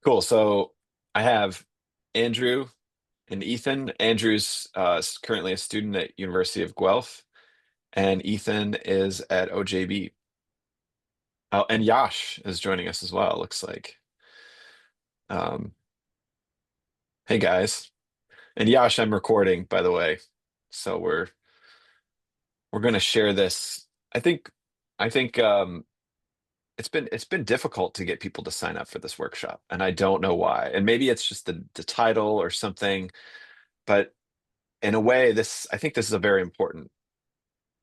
Cool. So I have Andrew and Ethan. Andrew's currently a student at University of Guelph, and Ethan is at OJB. Oh, and Yash is joining us as well, it looks like. Um, hey guys. And Yash, I'm recording, by the way. So we're gonna share this. I think it's been difficult to get people to sign up for this workshop, and I don't know why. And maybe it's just the title or something, but in a way, I think this is a very important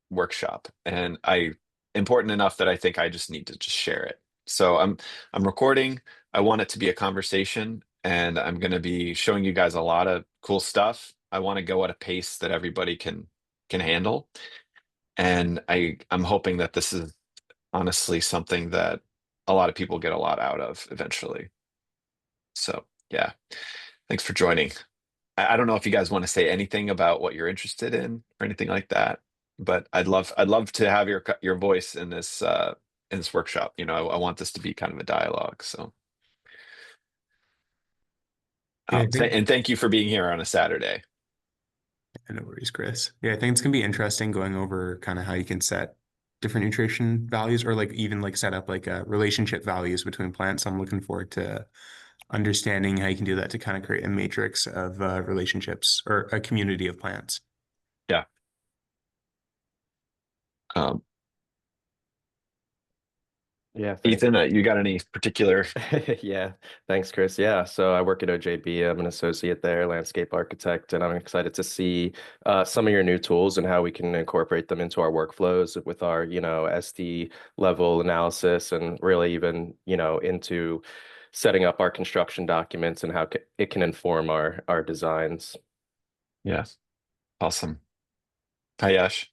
workshop, and I important enough that I think I just need to just share it. So I'm recording. I want it to be a conversation, and I'm going to be showing you guys a lot of cool stuff. I want to go at a pace that everybody can handle, and I'm hoping that this is honestly something that a lot of people get a lot out of eventually. So yeah, thanks for joining. I don't know if you guys want to say anything about what you're interested in or anything like that, but I'd love to have your voice in this workshop. I want this to be kind of a dialogue. So Yeah, I think, and thank you for being here on a Saturday. no worries, Chris. Yeah, I think it's gonna be interesting going over kind of how you can set different nutrition values or like even like set up like relationship values between plants. I'm looking forward to understanding how you can do that to kind of create a matrix of relationships or a community of plants. Yeah. Um, Yeah, Ethan, you got any particular? yeah, thanks, Chris. Yeah, so I work at OJB. I'm an associate there, landscape architect, and I'm excited to see some of your new tools and how we can incorporate them into our workflows with our, SD level analysis and really even, into setting up our construction documents and how it can inform our designs. Yeah, awesome. Hi, Yash.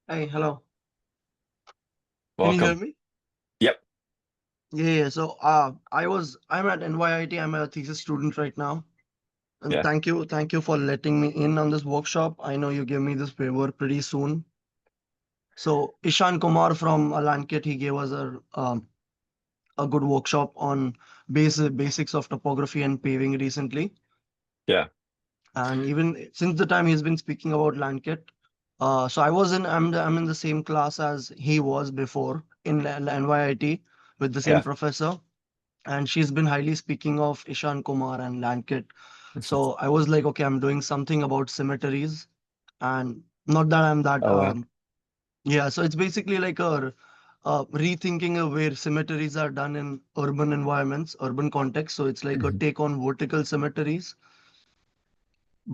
Hi, hello. Can you hear Welcome. me? Yep. Yeah. So, I'm at NYIT. I'm a thesis student right now, and Yeah. thank you for letting me in on this workshop. I know you give me this favor pretty soon. So, Ishan Kumar from Alankit, he gave us a good workshop on basics of topography and paving recently. Yeah. And even since the time he's been speaking about Lankit, so I'm in the same class as he was before in NYIT with the same Yeah. professor, and she's been highly speaking of Ishan Kumar and Lankit. So I was like, okay, I'm doing something about symmetries, and not that I'm that Oh wow. yeah. So it's basically like rethinking of where symmetries are done in urban environments, urban context. So it's like a Mhm. take on vertical symmetries,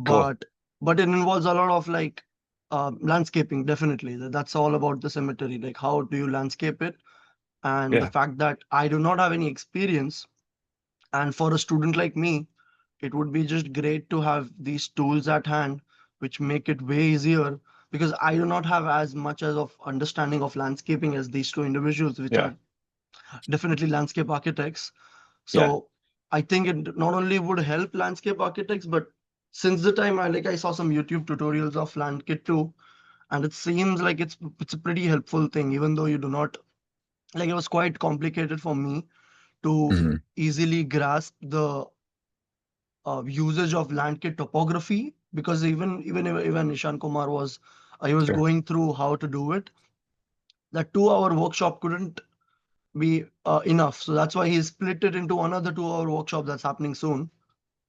Cool. but it involves a lot of like landscaping. Definitely, that's all about the symmetry. Like how do you landscape it, and the Yeah. fact that I do not have any experience. And for a student like me, it would be just great to have these tools at hand, which make it way easier because I do not have as much as of understanding of landscaping as these two individuals, which Yeah. are definitely landscape architects. Yeah. So I think it not only would help landscape architects, but since the time I saw some YouTube tutorials of LandKit too, and it seems like it's a pretty helpful thing, even though you do not like it was quite complicated for me to Mhm. easily grasp the usage of landkit topography because even Ishan Kumar was he was Sure. going through how to do it. That 2 hour workshop couldn't be enough, so that's why he split it into another 2 hour workshop that's happening soon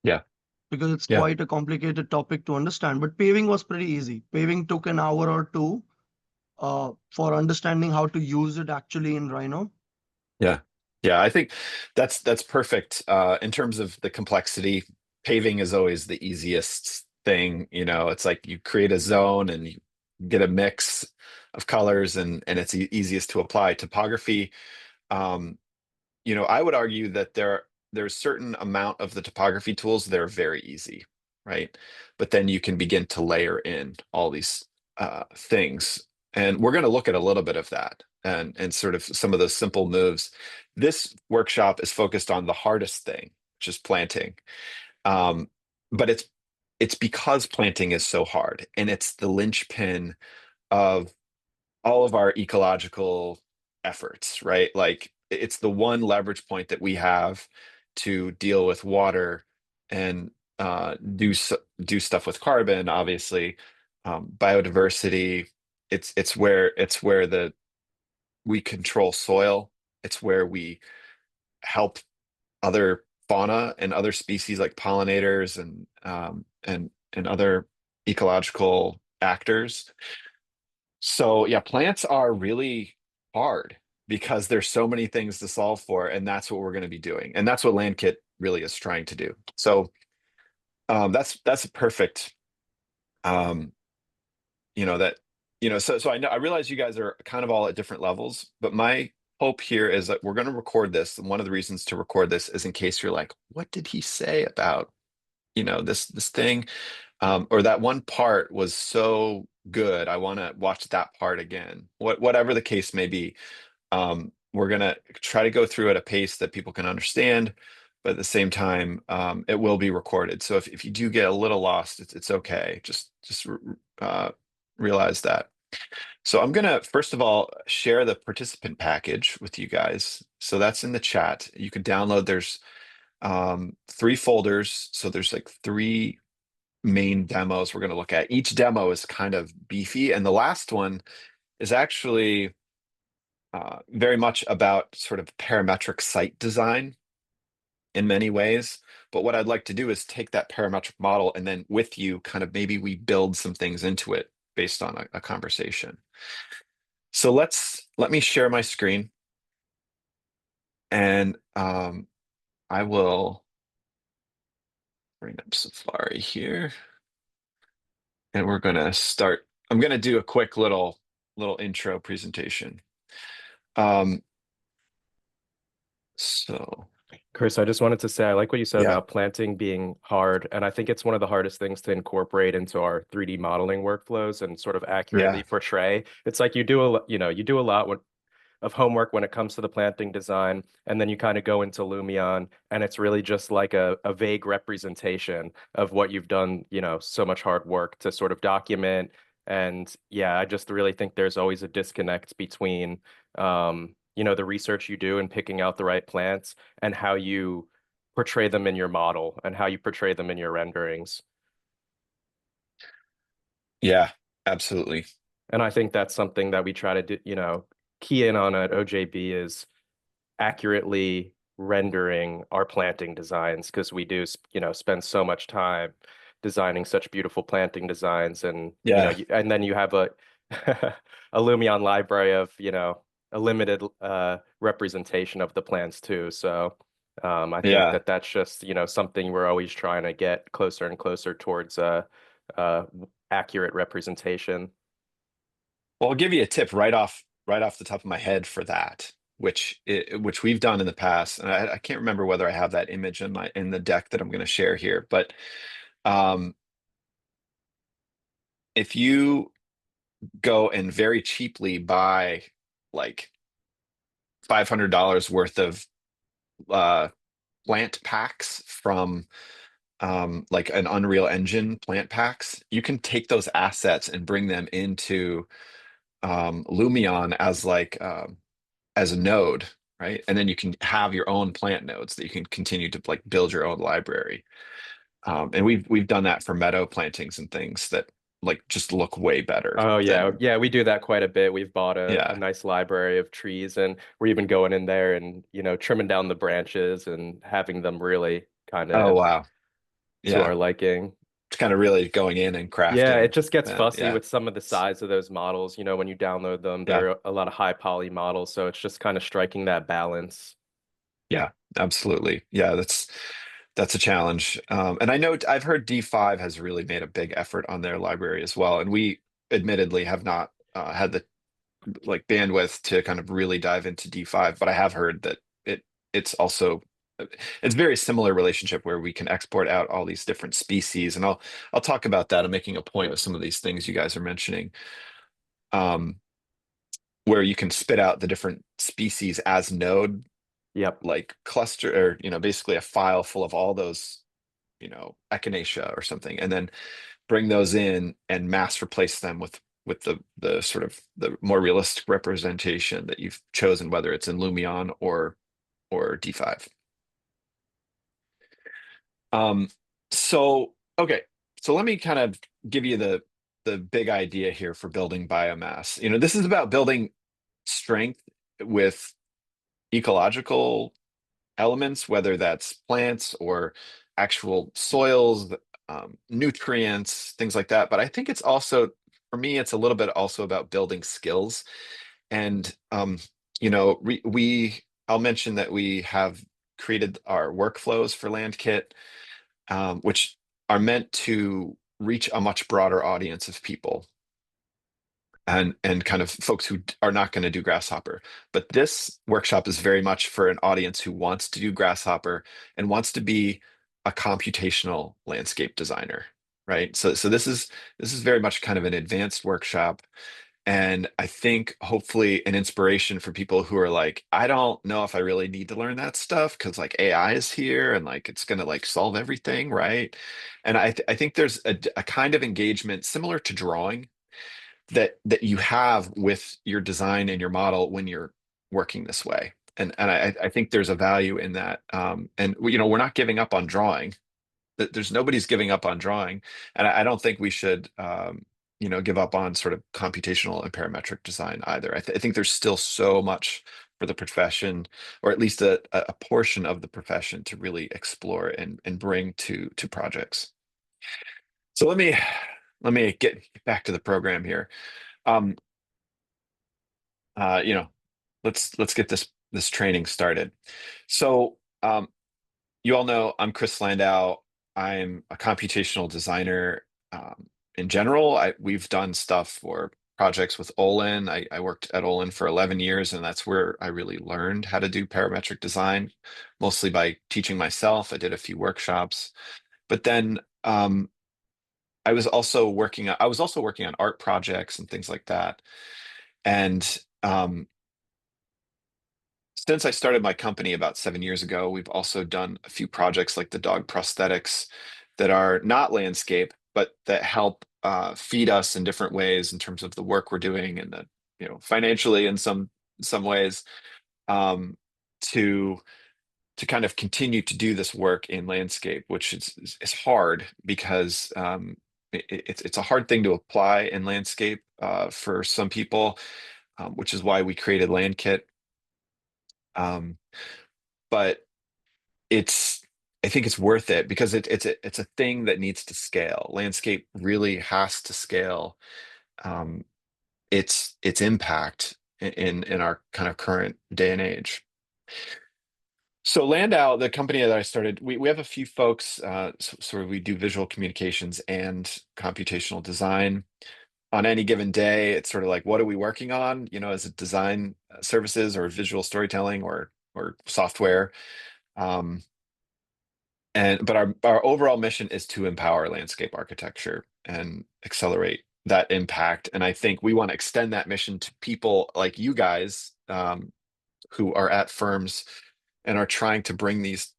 Yeah. because it's Yeah. quite a complicated topic to understand. But paving was pretty easy. Paving took an hour or two for understanding how to use it actually in Rhino. Yeah. Yeah. I think that's perfect. In terms of the complexity, paving is always the easiest thing. It's like you create a zone and you get a mix of colors and it's easiest to apply. Topography, um, I would argue that there's certain amount of the topography tools that are very easy, right? But then you can begin to layer in all these things, and we're going to look at a little bit of that and sort of some of those simple moves. This workshop is focused on the hardest thing, which is planting. Um, but it's because planting is so hard, and it's the linchpin of all of our ecological efforts, right? Like it's the one leverage point that we have to deal with water and do stuff with carbon, obviously, biodiversity. It's where the we control soil. It's where we help other fauna and other species like pollinators and other ecological actors. So yeah, plants are really hard because there's so many things to solve for, and that's what we're going to be doing, and that's what LandKit really is trying to do. So that's a perfect, um, that so I realize you guys are kind of all at different levels, but my hope here is that we're going to record this, and one of the reasons to record this is in case you're like, what did he say about this thing, or that one part was so good, I want to watch that part again. Whatever the case may be, we're going to try to go through at a pace that people can understand, but at the same time, it will be recorded. So if you do get a little lost, it's okay. Just realize that. So I'm going to, first of all, share the participant package with you guys. So that's in the chat. You can download. There's 3 folders. So there's like 3 main demos we're going to look at. Each demo is kind of beefy, and the last one is actually very much about sort of parametric site design in many ways. But what I'd like to do is take that parametric model and then with you, kind of maybe we build some things into it based on a conversation. So let me share my screen, and I will bring up Safari here, and we're going to start. I'm going to do a quick little intro presentation. So Chris, I just wanted to say, I like what you said yeah, about planting being hard. And I think it's one of the hardest things to incorporate into our 3D modeling workflows and sort of accurately yeah, portray. It's like you do you do a lot of homework when it comes to the planting design, and then you kind of go into Lumion, and it's really just like a vague representation of what you've done, so much hard work to sort of document. And yeah, I just really think there's always a disconnect between the research you do and picking out the right plants and how you portray them in your model and how you portray them in your renderings. yeah, absolutely. And I think that's something that we try to do, key in on at OJB is accurately rendering our planting designs, because we do, spend so much time designing such beautiful planting designs. And, Yeah, and then you have a a Lumion library of, a limited representation of the plants too. So I think yeah. that that's just, something we're always trying to get closer and closer towards uh, accurate representation. Well, I'll give you a tip right off the top of my head for that, which we've done in the past, and I can't remember whether I have that image in the deck that I'm going to share here, but um, if you go and very cheaply buy like $500 worth of uh, plant packs from like an Unreal Engine plant packs, you can take those assets and bring them into Lumion as a node, right? And then you can have your own plant nodes that you can continue to like build your own library. And we've done that for meadow plantings and things that like just look way better Oh yeah, than yeah, we do that quite a bit. We've bought a yeah. nice library of trees, and we're even going in there and trimming down the branches and having them really kind Oh of wow. to our Yeah. liking. It's kind of really going in and Yeah, it crafting just gets that. fussy Yeah. with some of the size of those models. When you download them, Yeah. they're a lot of high poly models, so it's just kind of striking that balance. Yeah. Absolutely. Yeah. That's a challenge. And I know I've heard D5 has really made a big effort on their library as well. And we admittedly have not had the like bandwidth to kind of really dive into D5, but I have heard that it's also it's very similar relationship where we can export out all these different species, and I'll talk about that. I'm making a point with some of these things you guys are mentioning, um, where you can spit out the different species as node Yep. like cluster, or basically a file full of all those echinacea or something, and then bring those in and mass replace them with the sort of the more realistic representation that you've chosen, whether it's in Lumion or D5. Um, so okay, so let me kind of give you the big idea here for building biomass. This is about building strength with ecological elements, whether that's plants or actual soils, nutrients, things like that. But I think it's also, for me, it's a little bit also about building skills. And I'll mention that we have created our workflows for LandKit, which are meant to reach a much broader audience of people and kind of folks who are not going to do Grasshopper. But this workshop is very much for an audience who wants to do Grasshopper and wants to be a computational landscape designer, right? So this is very much kind of an advanced workshop. And I think hopefully an inspiration for people who are like, I don't know if I really need to learn that stuff because like AI is here and like it's going to like solve everything, right? And I think there's a kind of engagement similar to drawing that you have with your design and your model when you're working this way. And I think there's a value in that. And we're not giving up on drawing. There's nobody's giving up on drawing, and I don't think we should give up on sort of computational and parametric design either. I think there's still so much for the profession, or at least a portion of the profession, to really explore and bring to projects. So let me get back to the program here. Um, uh, you know, let's get this training started. So you all know I'm Chris Landau. I'm a computational designer. In general, we've done stuff for projects with Olin. I worked at Olin for 11 years, and that's where I really learned how to do parametric design, mostly by teaching myself. I did a few workshops, but then I was also working on art projects and things like that. And since I started my company about 7 years ago, we've also done a few projects like the dog prosthetics that are not landscape, but that help feed us in different ways in terms of the work we're doing and financially in some ways, um, to kind of continue to do this work in landscape, which is hard because it's a hard thing to apply in landscape for some people, which is why we created LandKit. Um, but it's I think it's worth it because it's a thing that needs to scale. Landscape really has to scale um, its impact in our kind of current day and age. So Landau, the company that I started, we have a few folks. So we do visual communications and computational design. On any given day, it's sort of like, what are we working on? Is it design services or visual storytelling or software? Um, but our overall mission is to empower landscape architecture and accelerate that impact. And I think we want to extend that mission to people like you guys, who are at firms and are trying to bring these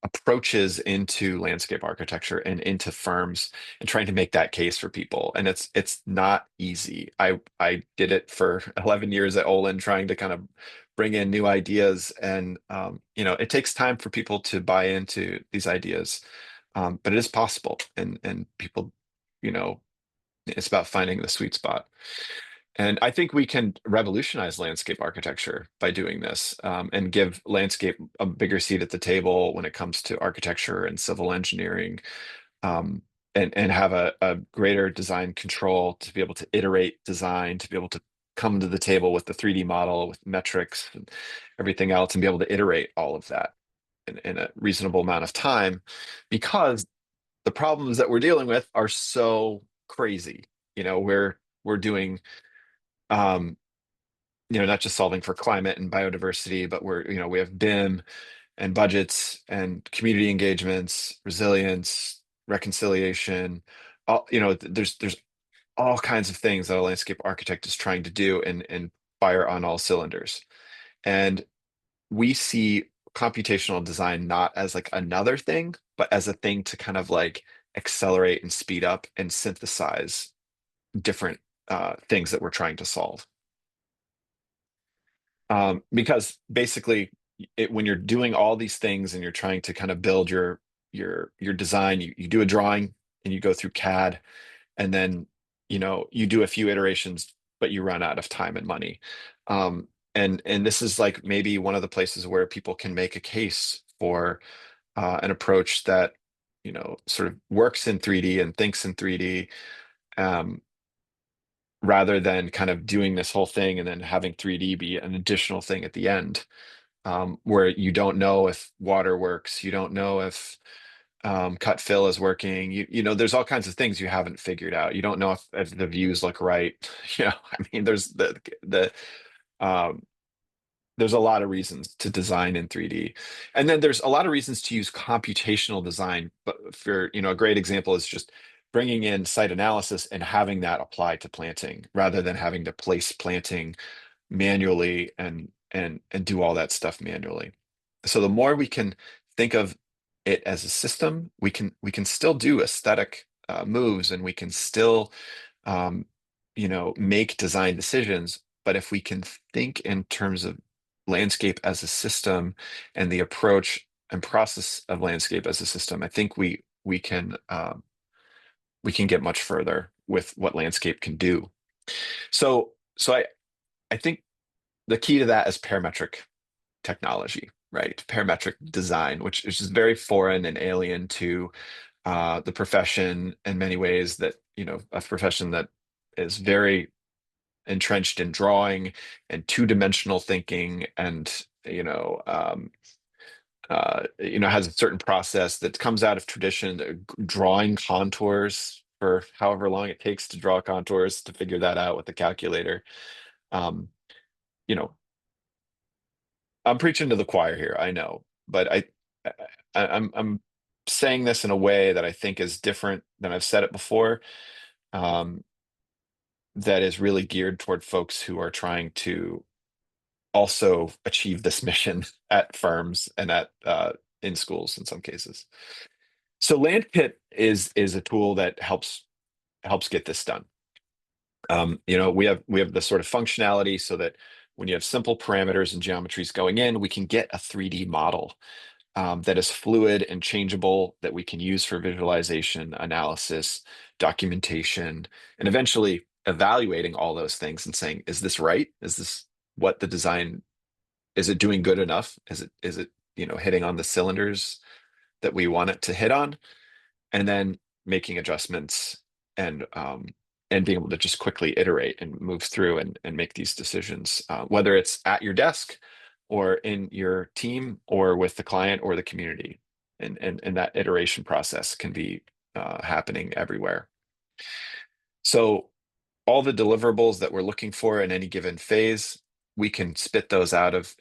approaches into landscape architecture and into firms and trying to make that case for people. And it's not easy. I did it for 11 years at Olin, trying to kind of bring in new ideas, and it takes time for people to buy into these ideas, but it is possible, and people, it's about finding the sweet spot. And I think we can revolutionize landscape architecture by doing this, and give landscape a bigger seat at the table when it comes to architecture and civil engineering, and have a greater design control to be able to iterate design, to be able to come to the table with the 3D model, with metrics and everything else, and be able to iterate all of that in a reasonable amount of time, because the problems that we're dealing with are so crazy. We're doing not just solving for climate and biodiversity, but we have BIM and budgets and community engagements, resilience, reconciliation. There's all kinds of things that a landscape architect is trying to do and fire on all cylinders. And we see computational design not as like another thing, but as a thing to kind of like accelerate and speed up and synthesize different things that we're trying to solve. Because basically, when you're doing all these things and you're trying to kind of build your your design, you do a drawing and you go through CAD, and then you do a few iterations, but you run out of time and money. And this is like maybe one of the places where people can make a case for an approach that sort of works in 3D and thinks in 3D, um, rather than kind of doing this whole thing and then having 3D be an additional thing at the end, where you don't know if water works, you don't know if cut fill is working. There's all kinds of things you haven't figured out. You don't know if the views look right. I mean, um, there's a lot of reasons to design in 3D. And then there's a lot of reasons to use computational design. But for, a great example is just bringing in site analysis and having that apply to planting rather than having to place planting manually and do all that stuff manually. So the more we can think of it as a system, we can still do aesthetic moves, and we can still um, make design decisions. But if we can think in terms of landscape as a system and the approach and process of landscape as a system, I think we can get much further with what landscape can do. So I think the key to that is parametric technology, right? Parametric design, which is just very foreign and alien to the profession in many ways. That a profession that is very entrenched in drawing and two-dimensional thinking, and has a certain process that comes out of tradition, drawing contours for however long it takes to draw contours, to figure that out with a calculator. Um, you know, I'm preaching to the choir here, I know, but I'm saying this in a way that I think is different than I've said it before. Um, that is really geared toward folks who are trying to also achieve this mission at firms and at in schools in some cases. So LandKit is a tool that helps get this done. We have the sort of functionality so that when you have simple parameters and geometries going in, we can get a 3D model that is fluid and changeable, that we can use for visualization, analysis, documentation, and eventually evaluating all those things and saying, is this right? Is this what the design, is it doing good enough? Is it hitting on the cylinders that we want it to hit on? And then making adjustments and being able to just quickly iterate and move through and make these decisions, whether it's at your desk or in your team or with the client or the community. And that iteration process can be happening everywhere. So all the deliverables that we're looking for in any given phase, we can spit those out of,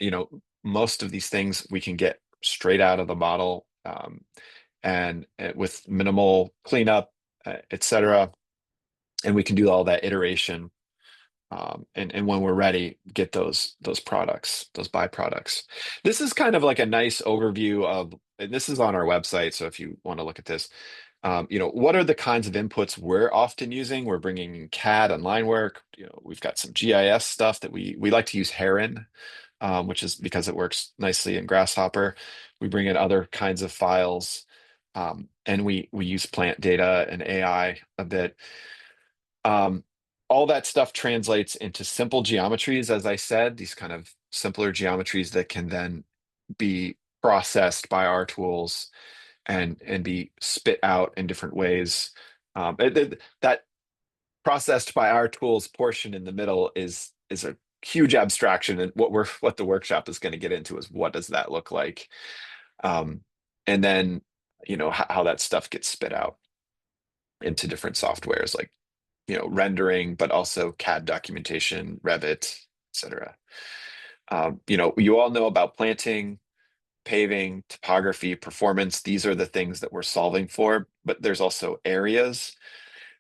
most of these things we can get straight out of the model, and with minimal cleanup, et cetera. And we can do all that iteration, and when we're ready, get those products, those byproducts. This is kind of like a nice overview of, and this is on our website, so if you want to look at this, what are the kinds of inputs we're often using? We're bringing in CAD and line work. We've got some GIS stuff that we like to use Heron, which is because it works nicely in Grasshopper. We bring in other kinds of files, and we use plant data and AI a bit. All that stuff translates into simple geometries, as I said, these kind of simpler geometries that can then be processed by our tools and be spit out in different ways. That processed by our tools portion in the middle is a huge abstraction, and what the workshop is going to get into is what does that look like, and then how that stuff gets spit out into different softwares like rendering, but also CAD documentation, Revit, etc. You all know about planting, paving, topography, performance. These are the things that we're solving for, but there's also areas.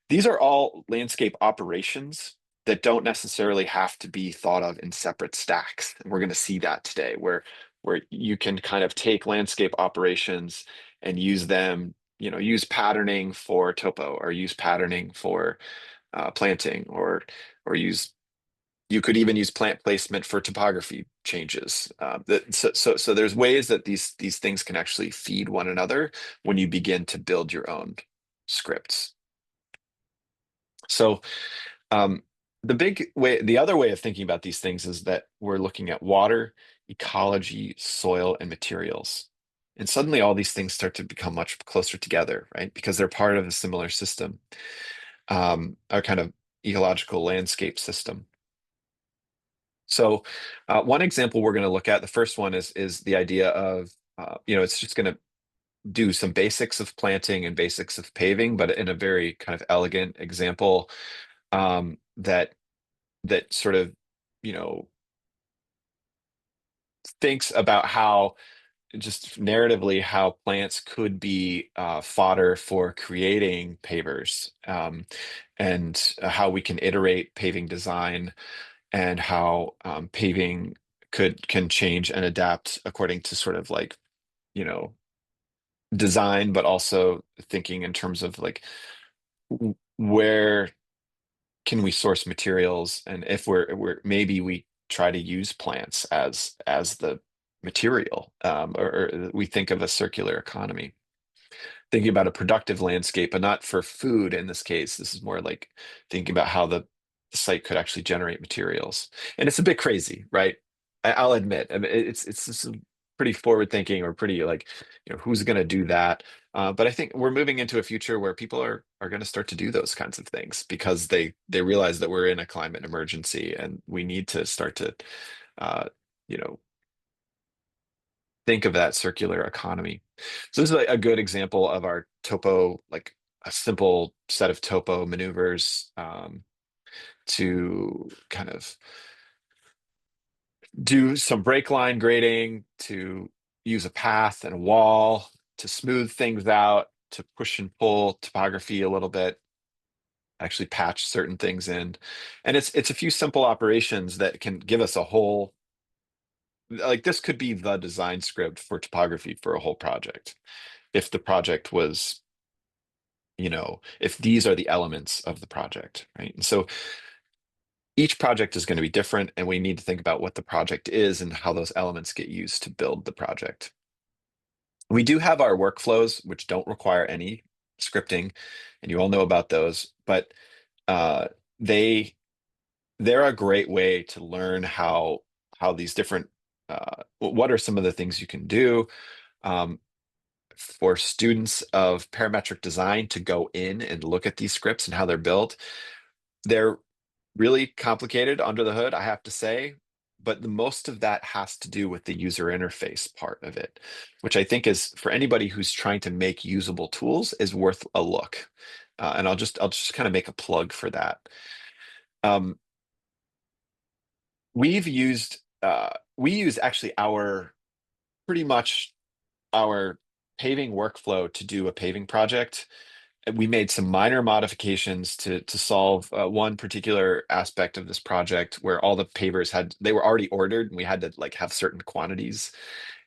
These are all landscape operations that don't necessarily have to be thought of in separate stacks. And we're going to see that today, where you can kind of take landscape operations and use them, use patterning for topo, or use patterning for planting, or use You could even use plant placement for topography changes. So there's ways that these things can actually feed one another when you begin to build your own scripts. So um, the other way of thinking about these things is that we're looking at water, ecology, soil, and materials. And suddenly all these things start to become much closer together, right? Because they're part of a similar system, our kind of ecological landscape system. So one example we're going to look at, the first one is the idea of, it's just going to do some basics of planting and basics of paving, but in a very kind of elegant example that sort of, thinks about how just narratively how plants could be fodder for creating pavers, and how we can iterate paving design, and how paving can change and adapt according to sort of like, you know, design, but also thinking in terms of like where can we source materials, and if we're maybe we try to use plants as the material, or we think of a circular economy, thinking about a productive landscape, but not for food in this case. This is more like thinking about how the site could actually generate materials. And it's a bit crazy, right? I'll admit. I mean, it's just pretty forward thinking, or pretty like, who's going to do that? But I think we're moving into a future where people are going to start to do those kinds of things because they realize that we're in a climate emergency and we need to start to, uh, you know, think of that circular economy. So this is a good example of our topo, like a simple set of topo maneuvers, to kind of do some break line grading, to use a path and a wall, to smooth things out, to push and pull topography a little bit, actually patch certain things in. And it's a few simple operations that can give us a whole, like this could be the design script for topography for a whole project. If the project was, if these are the elements of the project, right? And so each project is going to be different, and we need to think about what the project is and how those elements get used to build the project. We do have our workflows, which don't require any scripting, and you all know about those, but uh, they they're a great way to learn how these different, what are some of the things you can do, um, for students of parametric design to go in and look at these scripts and how they're built. They're really complicated under the hood, I have to say, but the most of that has to do with the user interface part of it, which I think is, for anybody who's trying to make usable tools, is worth a look. And I'll just kind of make a plug for that. Um, we use actually pretty much our paving workflow to do a paving project. We made some minor modifications to solve one particular aspect of this project where all the pavers they were already ordered, and we had to like have certain quantities.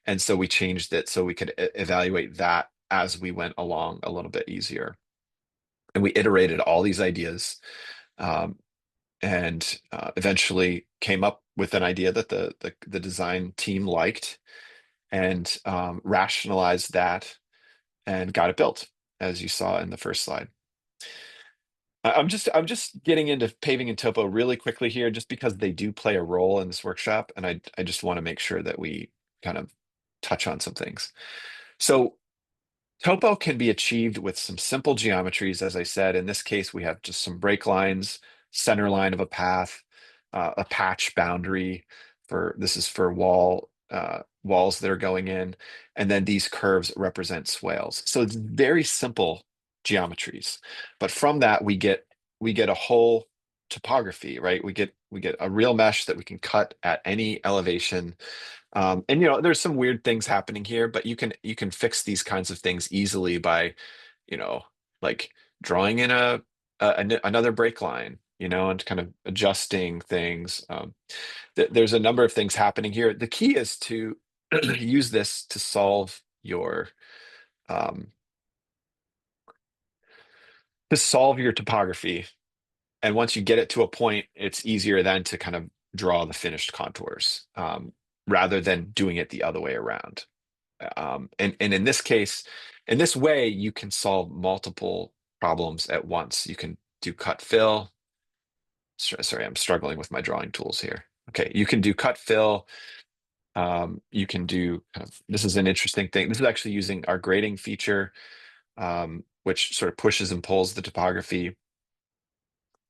And so we changed it so we could evaluate that as we went along a little bit easier. And we iterated all these ideas, um, and eventually came up with an idea that the design team liked, and rationalized that and got it built, as you saw in the first slide. I'm just getting into paving and topo really quickly here, just because they do play a role in this workshop, and I just want to make sure that we kind of touch on some things. So topo can be achieved with some simple geometries, as I said. In this case, we have just some break lines, center line of a path, a patch boundary this is for walls that are going in, and then these curves represent swales. So it's very simple geometries, but from that we get a whole topography, right? We get a real mesh that we can cut at any elevation. And there's some weird things happening here, but you can fix these kinds of things easily by, you know, like drawing in another break line, and kind of adjusting things. There's a number of things happening here. The key is to use this um, to solve your topography. And once you get it to a point, it's easier then to kind of draw the finished contours, rather than doing it the other way around. And in this case, in this way, you can solve multiple problems at once. You can do cut fill. Sorry, I'm struggling with my drawing tools here. Okay, you can do cut fill. You can do this is an interesting thing. This is actually using our grading feature, which sort of pushes and pulls the topography.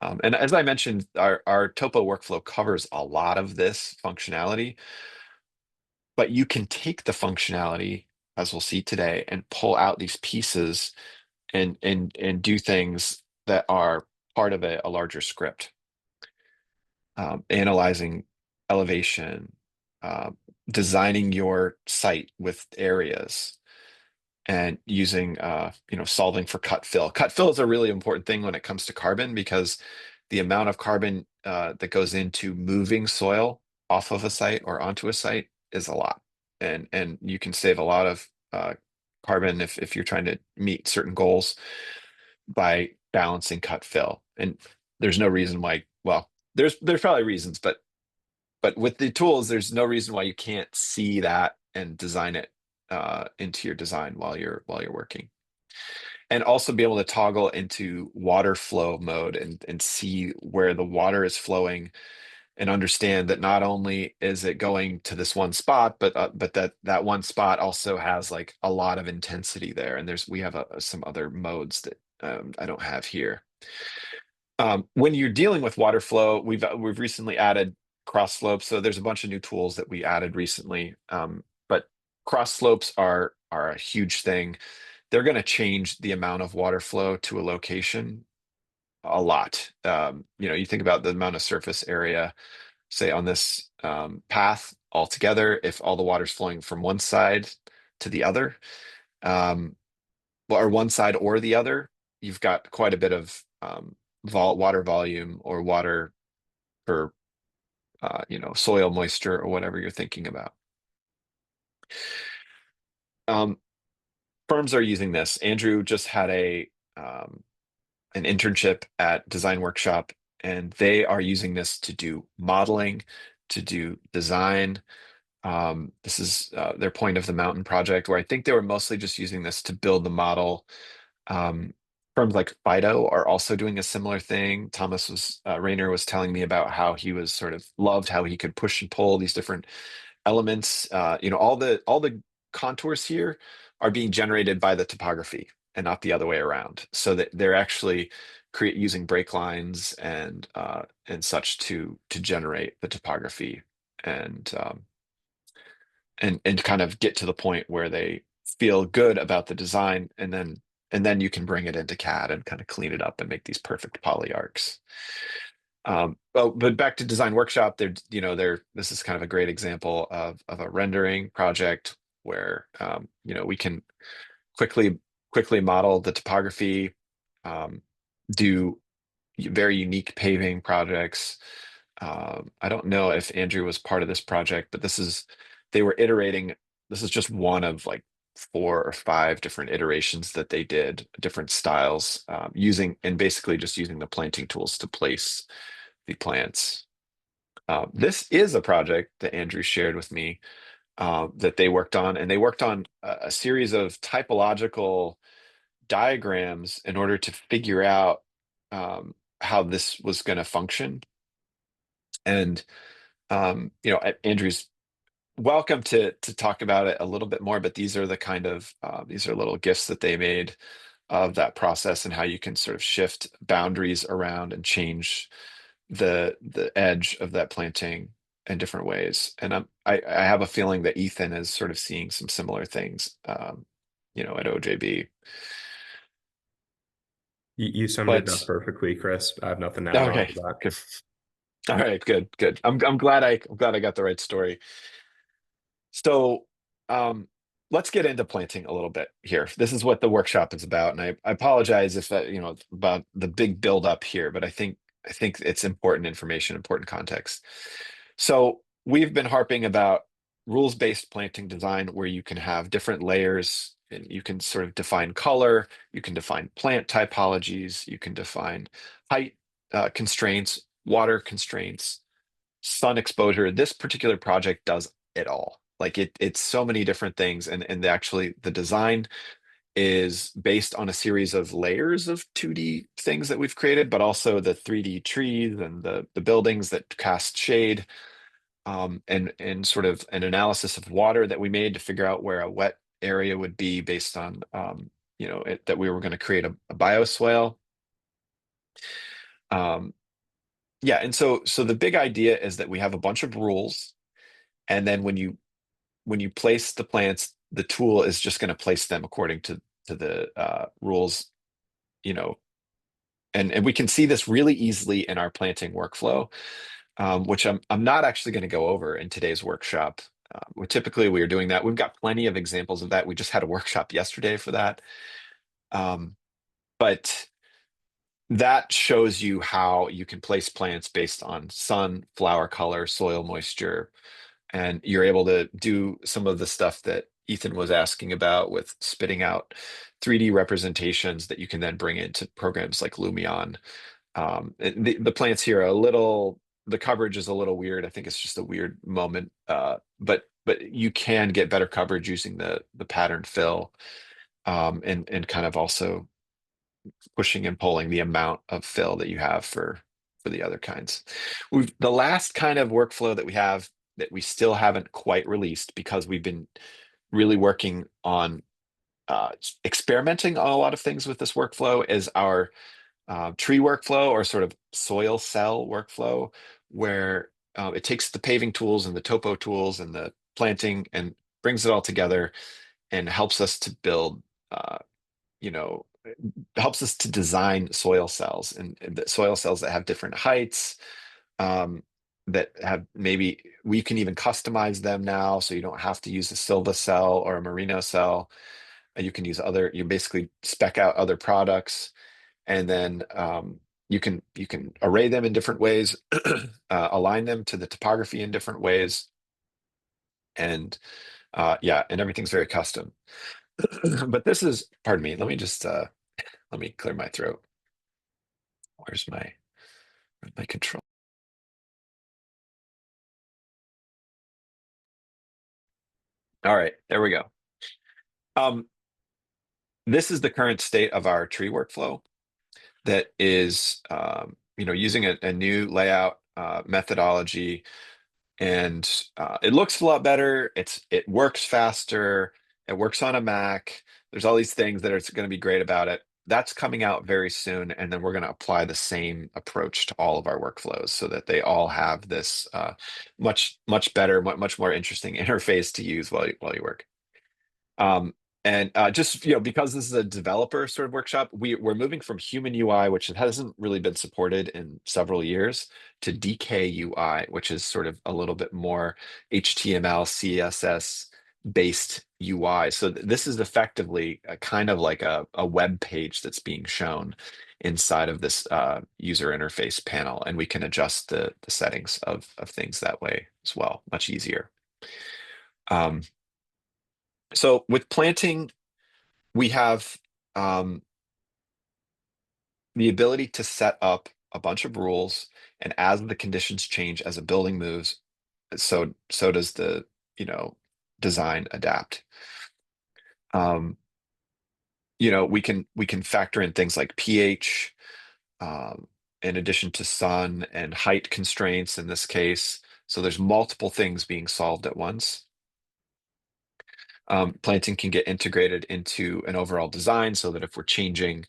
And as I mentioned, our topo workflow covers a lot of this functionality, but you can take the functionality, as we'll see today, and pull out these pieces and do things that are part of a larger script. Analyzing elevation, uh, designing your site with areas, and using solving for cut fill. Cut fill is a really important thing when it comes to carbon, because the amount of carbon that goes into moving soil off of a site or onto a site is a lot, and you can save a lot of carbon if you're trying to meet certain goals by balancing cut fill. And there's no reason why, well, there's probably reasons, but with the tools, there's no reason why you can't see that and design it into your design while you're working. And also be able to toggle into water flow mode and see where the water is flowing, and understand that not only is it going to this one spot, but that one spot also has like a lot of intensity there. And we have some other modes that I don't have here. When you're dealing with water flow, we've recently added cross slopes. So there's a bunch of new tools that we added recently. But cross slopes are a huge thing. They're going to change the amount of water flow to a location a lot. You think about the amount of surface area, say on this path altogether, if all the water's flowing from one side to the other, or one side or the other, you've got quite a bit of water volume, or water per soil moisture, or whatever you're thinking about. Firms are using this. Andrew just had an internship at Design Workshop, and they are using this to do modeling, to do design. This is their Point of the Mountain project, where I think they were mostly just using this to build the model. Firms like Fido are also doing a similar thing. Rayner was telling me about how he was sort of loved how he could push and pull these different elements. All the contours here are being generated by the topography and not the other way around. So that they're actually using break lines and such to generate the topography, and kind of get to the point where they feel good about the design, and then you can bring it into CAD and kind of clean it up and make these perfect poly arcs. But back to Design Workshop, this is kind of a great example of a rendering project where we can quickly model the topography, do very unique paving projects. I don't know if Andrew was part of this project, but they were iterating. This is just one of like 4 or 5 different iterations that they did, different styles, basically just using the planting tools to place the plants. This is a project that Andrew shared with me that they worked on, and they worked on a series of typological diagrams in order to figure out how this was going to function. And Andrew's welcome to talk about it a little bit more, but these are these are little gifts that they made of that process, and how you can sort of shift boundaries around and change the edge of that planting in different ways. And I have a feeling that Ethan is sort of seeing some similar things, at OJB. You summed it up But perfectly, Chris. I have nothing to add on okay, to that. good. All right, good. I'm glad I got the right story. So let's get into planting a little bit here. This is what the workshop is about, and I apologize if about the big build up here, but I think it's important information, important context. So we've been harping about rules-based planting design, where you can have different layers, and you can sort of define color, you can define plant typologies, you can define height constraints, water constraints, sun exposure. This particular project does it all. Like it's so many different things, and actually the design is based on a series of layers of 2D things that we've created, but also the 3D trees and the buildings that cast shade, and sort of an analysis of water that we made to figure out where a wet area would be based on that we were going to create a bioswale. Um, yeah, and so the big idea is that we have a bunch of rules, and then when you place the plants, the tool is just going to place them according to the rules, you know, and we can see this really easily in our planting workflow, which I'm not actually going to go over in today's workshop. Typically we are doing that. We've got plenty of examples of that. We just had a workshop yesterday for that. But that shows you how you can place plants based on sun, flower color, soil moisture, and you're able to do some of the stuff that Ethan was asking about with spitting out 3D representations that you can then bring into programs like Lumion. The plants here are the coverage is a little weird. I think it's just a weird moment, but you can get better coverage using the pattern fill, and kind of also pushing and pulling the amount of fill that you have for the other kinds. The last kind of workflow that we have that we still haven't quite released because we've been really working on experimenting on a lot of things with this workflow is our tree workflow, or sort of soil cell workflow, where it takes the paving tools and the topo tools and the planting and brings it all together and helps us to build, you know, helps us to design soil cells, and the soil cells that have different heights, that have, maybe we can even customize them now, so you don't have to use a Silva cell or a Merino cell. You can use you basically spec out other products, and then you can array them in different ways, align them to the topography in different ways, and yeah, and everything's very custom. But this is, pardon me, let me clear my throat. Where's my control? All right, there we go. This is the current state of our tree workflow that is, using a new layout methodology, and it looks a lot better. It works faster. It works on a Mac. There's all these things that are going to be great about it. That's coming out very soon, and then we're going to apply the same approach to all of our workflows so that they all have this much better, much more interesting interface to use while you work. And just because this is a developer sort of workshop, we're moving from human UI, which hasn't really been supported in several years, to DK UI, which is sort of a little bit more HTML, CSS based UI. So this is effectively a kind of like a web page that's being shown inside of this user interface panel, and we can adjust the settings of things that way as well, much easier. So with planting, we have the ability to set up a bunch of rules, and as the conditions change, as a building moves, so does the design adapt. We can factor in things like pH, in addition to sun and height constraints in this case. So there's multiple things being solved at once. Planting can get integrated into an overall design, so that if we're changing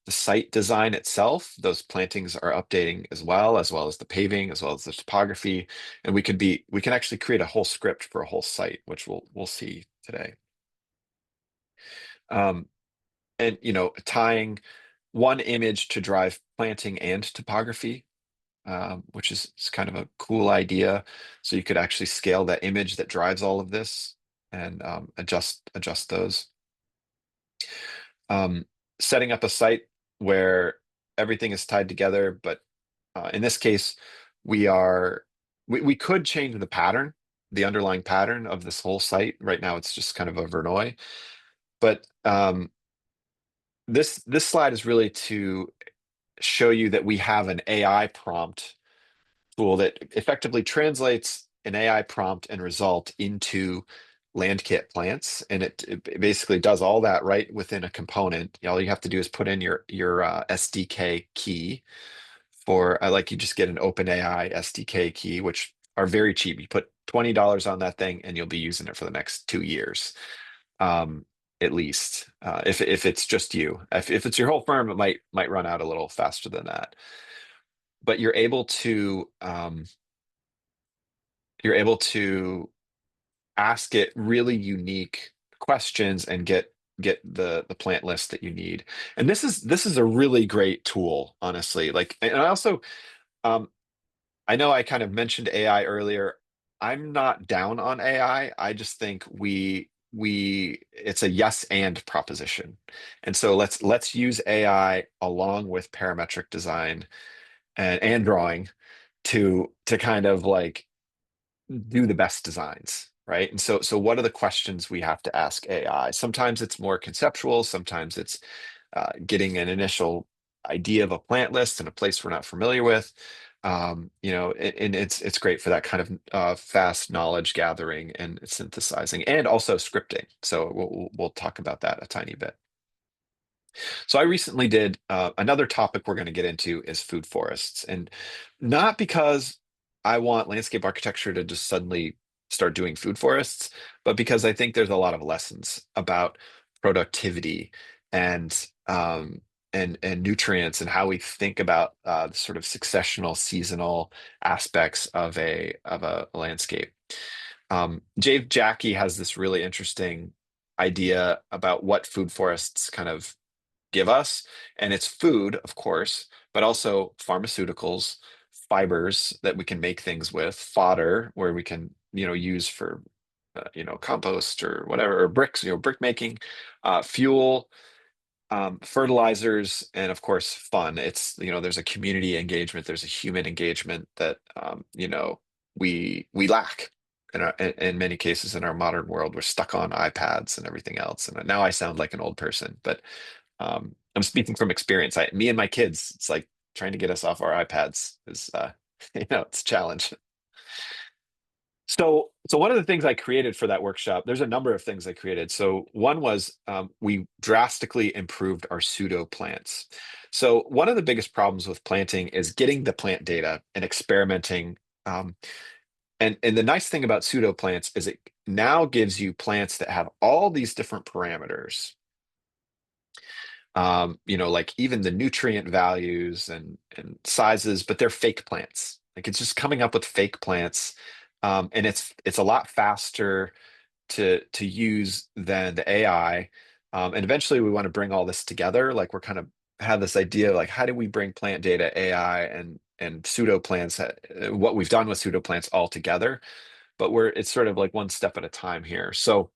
the site design itself, those plantings are updating as well as the paving, as well as the topography. And we can actually create a whole script for a whole site, which we'll see today. And tying one image to drive planting and topography, which is kind of a cool idea. So you could actually scale that image that drives all of this and adjust those. Setting up a site where everything is tied together, but in this case, we could change the pattern, the underlying pattern of this whole site. Right now, it's just kind of a Verneuil, but this slide is really to show you that we have an AI prompt tool that effectively translates an AI prompt and result into LandKit plants, and it basically does all that right within a component. All you have to do is put in your SDK key for like you just get an OpenAI SDK key, which are very cheap. You put $20 on that thing, and you'll be using it for the next 2 years, at least. If it's just you, if it's your whole firm, it might run out a little faster than that. But you're able to ask it really unique questions and get the plant list that you need. And this is a really great tool, honestly. Like, and I also I know I kind of mentioned AI earlier. I'm not down on AI. I just think we it's a yes and proposition. And so let's use AI along with parametric design and drawing to kind of like do the best designs, right? And so what are the questions we have to ask AI? Sometimes it's more conceptual, sometimes it's getting an initial idea of a plant list in a place we're not familiar with. And it's great for that kind of fast knowledge gathering and synthesizing, and also scripting. So we'll talk about that a tiny bit. So I recently did another topic we're going to get into is food forests, and not because I want landscape architecture to just suddenly start doing food forests, but because I think there's a lot of lessons about productivity and and nutrients and how we think about the sort of successional seasonal aspects of a landscape. Dave Jackie has this really interesting idea about what food forests kind of give us. And it's food, of course, but also pharmaceuticals, fibers that we can make things with, fodder where we can, use for, compost or whatever, or bricks, brick making, fuel, fertilizers, and of course, fun. It's, there's a community engagement, there's a human engagement that, we lack. In many cases in our modern world, we're stuck on iPads and everything else. And now I sound like an old person, but I'm speaking from experience. Me and my kids, it's like trying to get us off our iPads is, it's a challenge. So one of the things I created for that workshop, there's a number of things I created. So one was we drastically improved our pseudo plants. So one of the biggest problems with planting is getting the plant data and experimenting. And the nice thing about pseudo plants is it now gives you plants that have all these different parameters, like even the nutrient values and sizes, but they're fake plants. Like it's just coming up with fake plants, and it's a lot faster to use than the AI. And eventually, we want to bring all this together. Like we're kind of have this idea of like how do we bring plant data, AI, and pseudo plants, what we've done with pseudo plants all together. But it's sort of like one step at a time here. So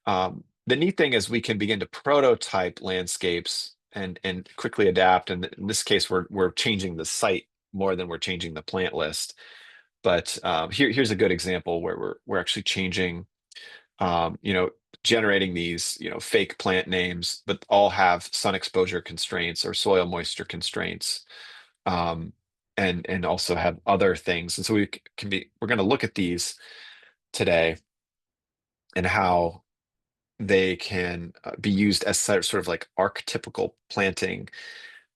the neat thing is we can begin to prototype landscapes and quickly adapt. And in this case, we're changing the site more than we're changing the plant list. But here's a good example where we're actually changing, generating these, fake plant names, but all have sun exposure constraints or soil moisture constraints, and also have other things. And so we're going to look at these today and how they can be used as sort of like archetypical planting,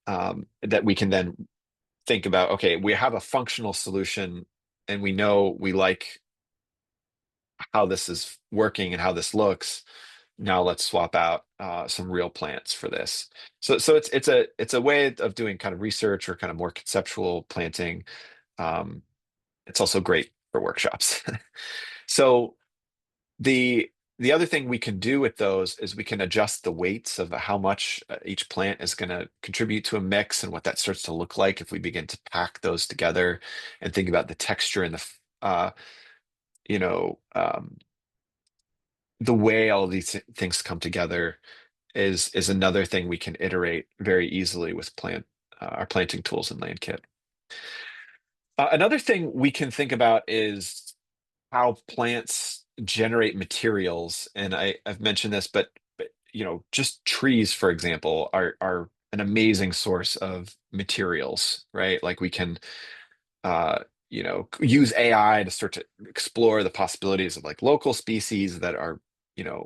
that we can then think about, okay, we have a functional solution and we know we like how this is working and how this looks. Now let's swap out some real plants for this. So it's a way of doing kind of research or kind of more conceptual planting. It's also great for workshops. So the other thing we can do with those is we can adjust the weights of how much each plant is going to contribute to a mix and what that starts to look like if we begin to pack those together and think about the texture and you know, um, the way all of these things come together is another thing we can iterate very easily with our planting tools in LandKit. Another thing we can think about is how plants generate materials, and I've mentioned this, but just trees, for example, are an amazing source of materials, right? Like we can use AI to start to explore the possibilities of like local species that are,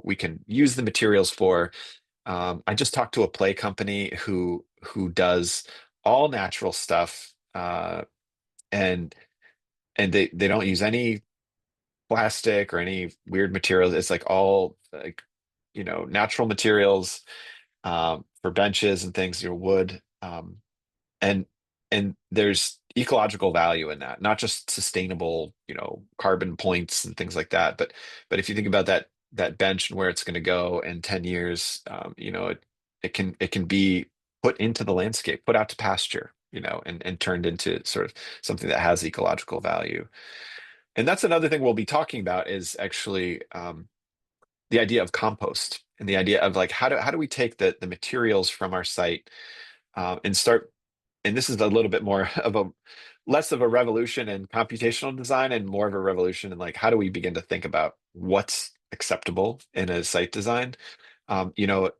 we can use the materials for. I just talked to a play company who does all natural stuff, and they don't use any plastic or any weird materials. It's like all like natural materials, for benches and things, wood, and there's ecological value in that, not just sustainable, carbon points and things like that, but if you think about that bench and where it's going to go in 10 years, it can be put into the landscape, put out to pasture, and turned into sort of something that has ecological value. And that's another thing we'll be talking about is actually, the idea of compost and the idea of like how do we take the materials from our site, and start. And this is a little bit more of a less of a revolution in computational design and more of a revolution in like how do we begin to think about what's acceptable in a site design. Um, you know,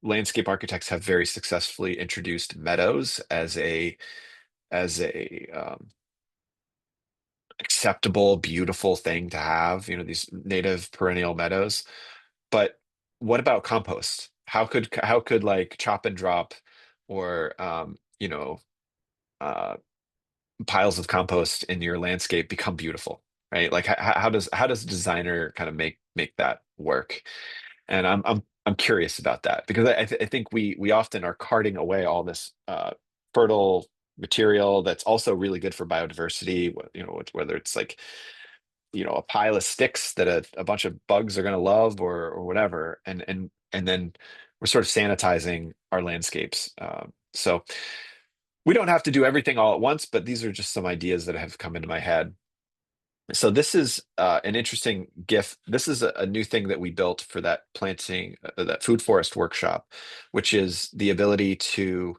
Landscape architects have very successfully introduced meadows as a acceptable, beautiful thing to have, these native perennial meadows. But what about compost? How could like chop and drop or uh piles of compost in your landscape become beautiful, right? Like how does a designer kind of make that work? And I'm curious about that because I think we often are carting away all this fertile material that's also really good for biodiversity. Whether it's like a pile of sticks that a bunch of bugs are going to love or whatever, and then we're sort of sanitizing our landscapes. So we don't have to do everything all at once, but these are just some ideas that have come into my head. So this is an interesting GIF. This is a new thing that we built for that that food forest workshop, which is the ability to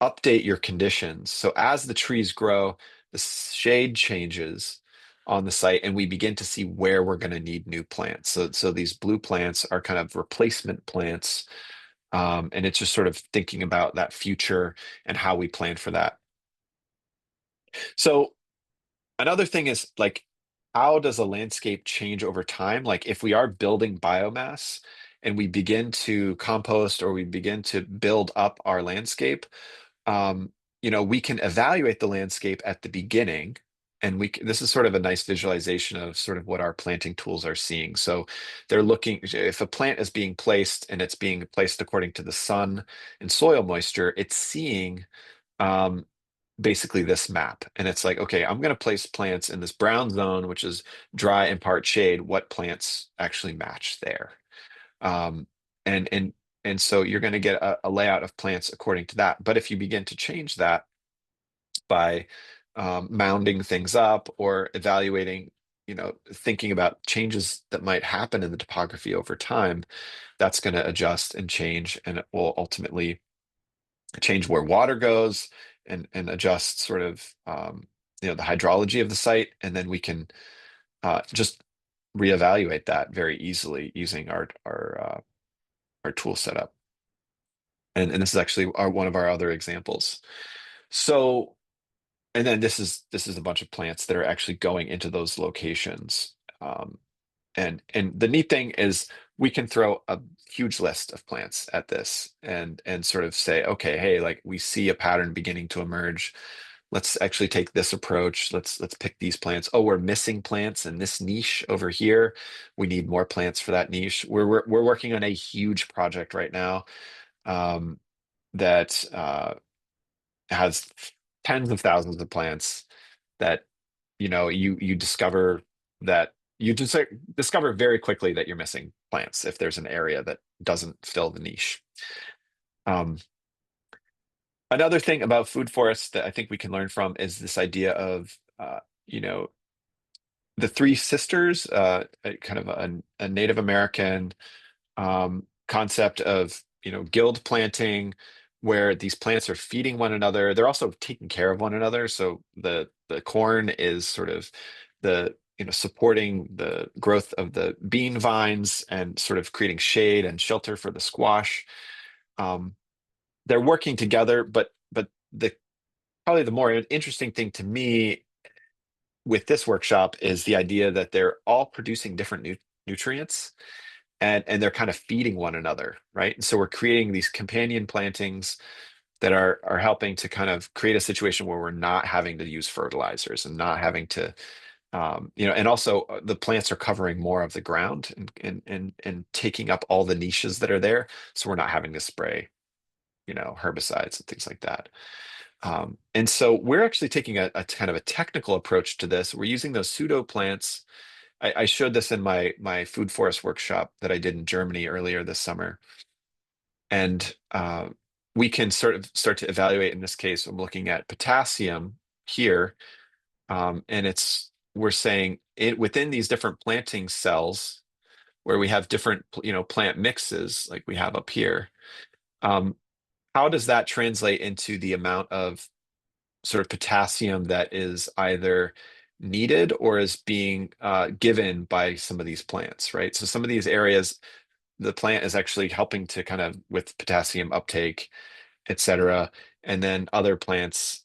update your conditions. So as the trees grow, the shade changes on the site, and we begin to see where we're going to need new plants. So these blue plants are kind of replacement plants, and it's just sort of thinking about that future and how we plan for that. So another thing is like, how does a landscape change over time? Like if we are building biomass and we begin to compost or we begin to build up our landscape, we can evaluate the landscape at the beginning. And this is sort of a nice visualization of sort of what our planting tools are seeing. So they're looking, if a plant is being placed and it's being placed according to the sun and soil moisture, it's seeing um, basically this map. And it's like, okay, I'm going to place plants in this brown zone, which is dry and part shade. What plants actually match there? Um, and and and so you're going to get a layout of plants according to that. But if you begin to change that by mounding things up or evaluating, thinking about changes that might happen in the topography over time, that's going to adjust and change, and it will ultimately change where water goes and adjust sort of the hydrology of the site, and then we can just reevaluate that very easily using our tool setup. And this is actually one of our other examples. So, and then this is a bunch of plants that are actually going into those locations. And the neat thing is we can throw a huge list of plants at this and sort of say, okay, hey, like we see a pattern beginning to emerge. Let's actually take this approach. Let's pick these plants. Oh, we're missing plants in this niche over here. We need more plants for that niche. We're working on a huge project right now, that has tens of thousands of plants that you discover that you just discover very quickly that you're missing plants if there's an area that doesn't fill the niche. Um, Another thing about food forests that I think we can learn from is this idea of you know the three sisters, kind of a Native American concept of guild planting, where these plants are feeding one another. They're also taking care of one another. So the corn is sort of the supporting the growth of the bean vines and sort of creating shade and shelter for the squash. Um, they're working together, but the probably the more interesting thing to me with this workshop is the idea that they're all producing different nutrients, and they're kind of feeding one another, right? And so we're creating these companion plantings that are helping to kind of create a situation where we're not having to use fertilizers and not having to and also the plants are covering more of the ground and taking up all the niches that are there, so we're not having to spray herbicides and things like that. And so we're actually taking a kind of a technical approach to this. We're using those pseudo plants. I showed this in my food forest workshop that I did in Germany earlier this summer. And we can sort of start to evaluate, in this case, I'm looking at potassium here. And we're saying it within these different planting cells where we have different, plant mixes like we have up here. How does that translate into the amount of sort of potassium that is either needed or is being given by some of these plants, right? So some of these areas, the plant is actually helping to kind of with potassium uptake, et cetera. And then other plants,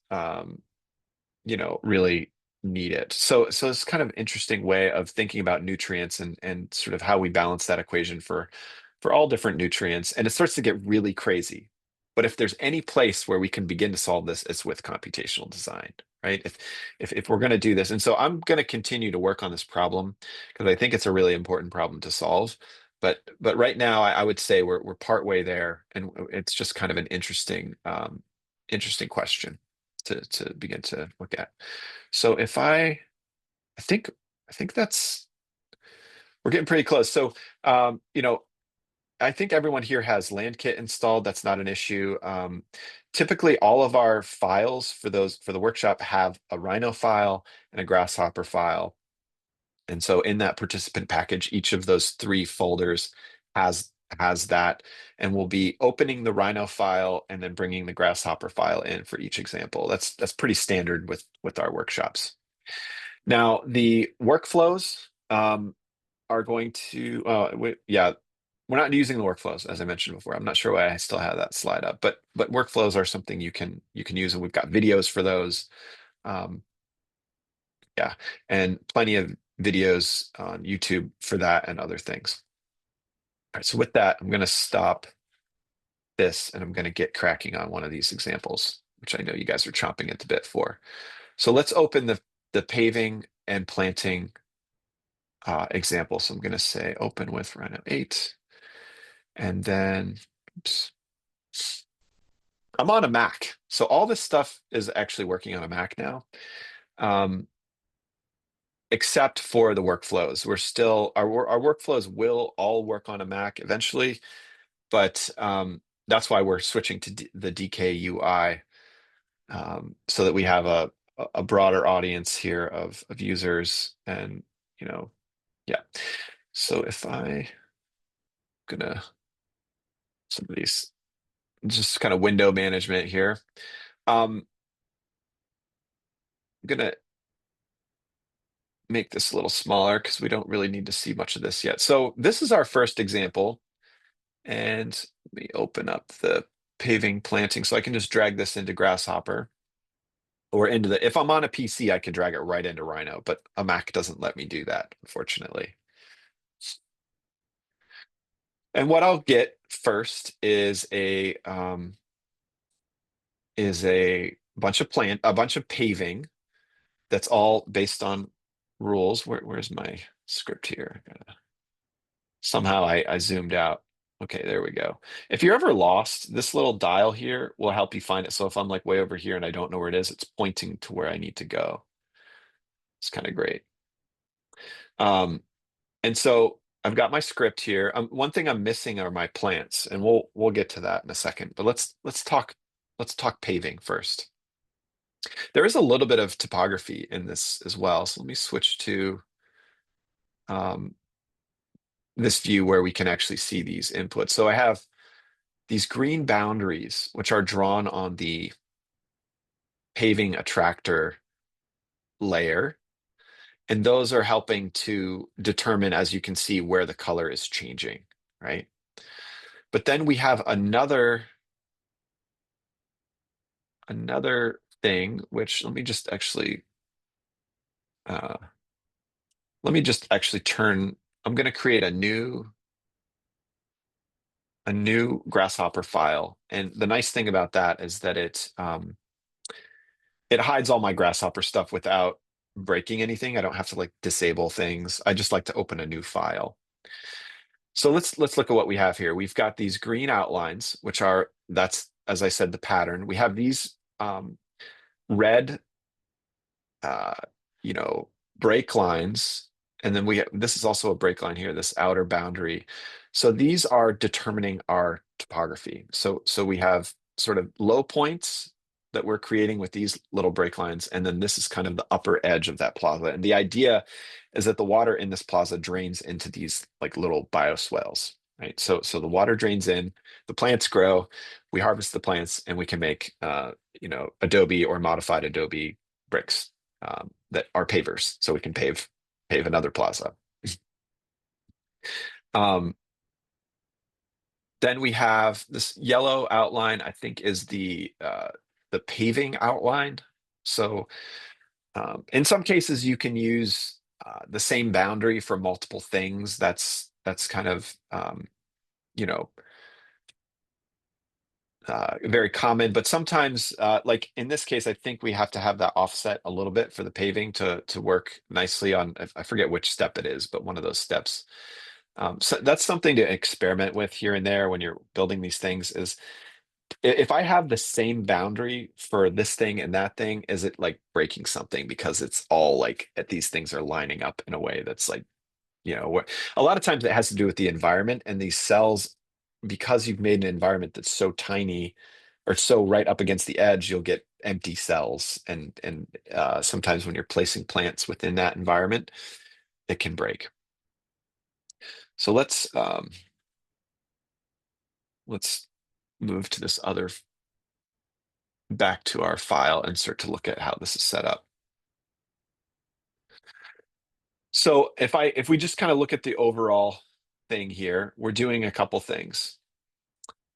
really need it. So it's kind of interesting way of thinking about nutrients and sort of how we balance that equation for all different nutrients. And it starts to get really crazy. But if there's any place where we can begin to solve this, it's with computational design, right? If we're going to do this, and so I'm going to continue to work on this problem because I think it's a really important problem to solve. But right now, I would say we're partway there, and it's just kind of an interesting question to begin to look at. So if I think that's we're getting pretty close. So I think everyone here has LandKit installed. That's not an issue. Typically, all of our files for the workshop have a Rhino file and a Grasshopper file. And so in that participant package, each of those three folders has that, and we'll be opening the Rhino file and then bringing the Grasshopper file in for each example. That's pretty standard with our workshops. Now the workflows are going to we're not using the workflows, as I mentioned before. I'm not sure why I still have that slide up, but workflows are something you can use, and we've got videos for those. Yeah, and plenty of videos on YouTube for that and other things. All right, so with that, I'm going to stop this and I'm going to get cracking on one of these examples, which I know you guys are chomping at the bit for. So let's open the paving and planting example. So I'm going to say open with Rhino 8. And then, oops, I'm on a Mac. So all this stuff is actually working on a Mac now. Except for the workflows. We're still, our workflows will all work on a Mac eventually, but that's why we're switching to the DK UI so that we have a broader audience here of users and, yeah. So if some of these, just kind of window management here. I'm gonna make this a little smaller because we don't really need to see much of this yet. So this is our first example. And let me open up the paving planting so I can just drag this into Grasshopper or if I'm on a PC, I can drag it right into Rhino, but a Mac doesn't let me do that, unfortunately. And what I'll get first is a bunch of paving that's all based on rules. Where's my script here? Somehow I zoomed out. Okay, there we go. If you're ever lost, this little dial here will help you find it. So if I'm like way over here and I don't know where it is, it's pointing to where I need to go. It's kind of great. And so I've got my script here. One thing I'm missing are my plants, and we'll get to that in a second. But let's talk paving first. There is a little bit of topography in this as well. So let me switch to this view where we can actually see these inputs. So I have these green boundaries, which are drawn on the paving attractor layer. And those are helping to determine, as you can see, where the color is changing, right? But then we have another thing, which let me just actually let me just actually I'm going to create a new Grasshopper file. And the nice thing about that is that it hides all my Grasshopper stuff without breaking anything. I don't have to like disable things. I just like to open a new file. So let's look at what we have here. We've got these green outlines, that's, as I said, the pattern. We have these red, uh, you know, break lines, and then this is also a break line here, this outer boundary. So these are determining our topography. So we have sort of low points that we're creating with these little break lines, and then this is kind of the upper edge of that plaza. And the idea is that the water in this plaza drains into these like little bioswales, right? So the water drains in, the plants grow, we harvest the plants, and we can make adobe or modified adobe bricks that are pavers, so we can pave another plaza. Then we have this yellow outline, I think, is the paving outline. So in some cases, you can use the same boundary for multiple things. That's kind of very common, but sometimes, like in this case, I think we have to have that offset a little bit for the paving to work nicely on. I forget which step it is, but one of those steps. So that's something to experiment with here and there when you're building these things. Is if I have the same boundary for this thing and that thing, is it like breaking something because it's all like these things are lining up in a way that's like, a lot of times it has to do with the environment and these cells, because you've made an environment that's so tiny or so right up against the edge, you'll get empty cells. And sometimes when you're placing plants within that environment, it can break. So let's move to this back to our file and start to look at how this is set up. So if we just kind of look at the overall thing here, we're doing a couple things.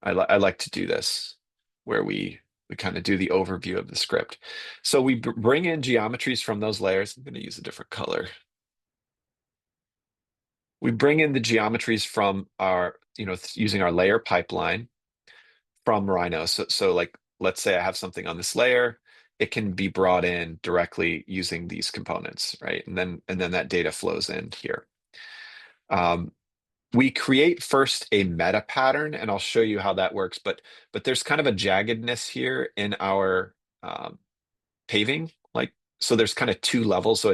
I like to do this where we kind of do the overview of the script. So we bring in geometries from those layers. I'm going to use a different color. We bring in the geometries from our, using our layer pipeline from Rhino. So like, let's say I have something on this layer, it can be brought in directly using these components, right? And then that data flows in here. We create first a meta pattern, and I'll show you how that works. But there's kind of a jaggedness here in our paving, like, so there's kind of two levels. So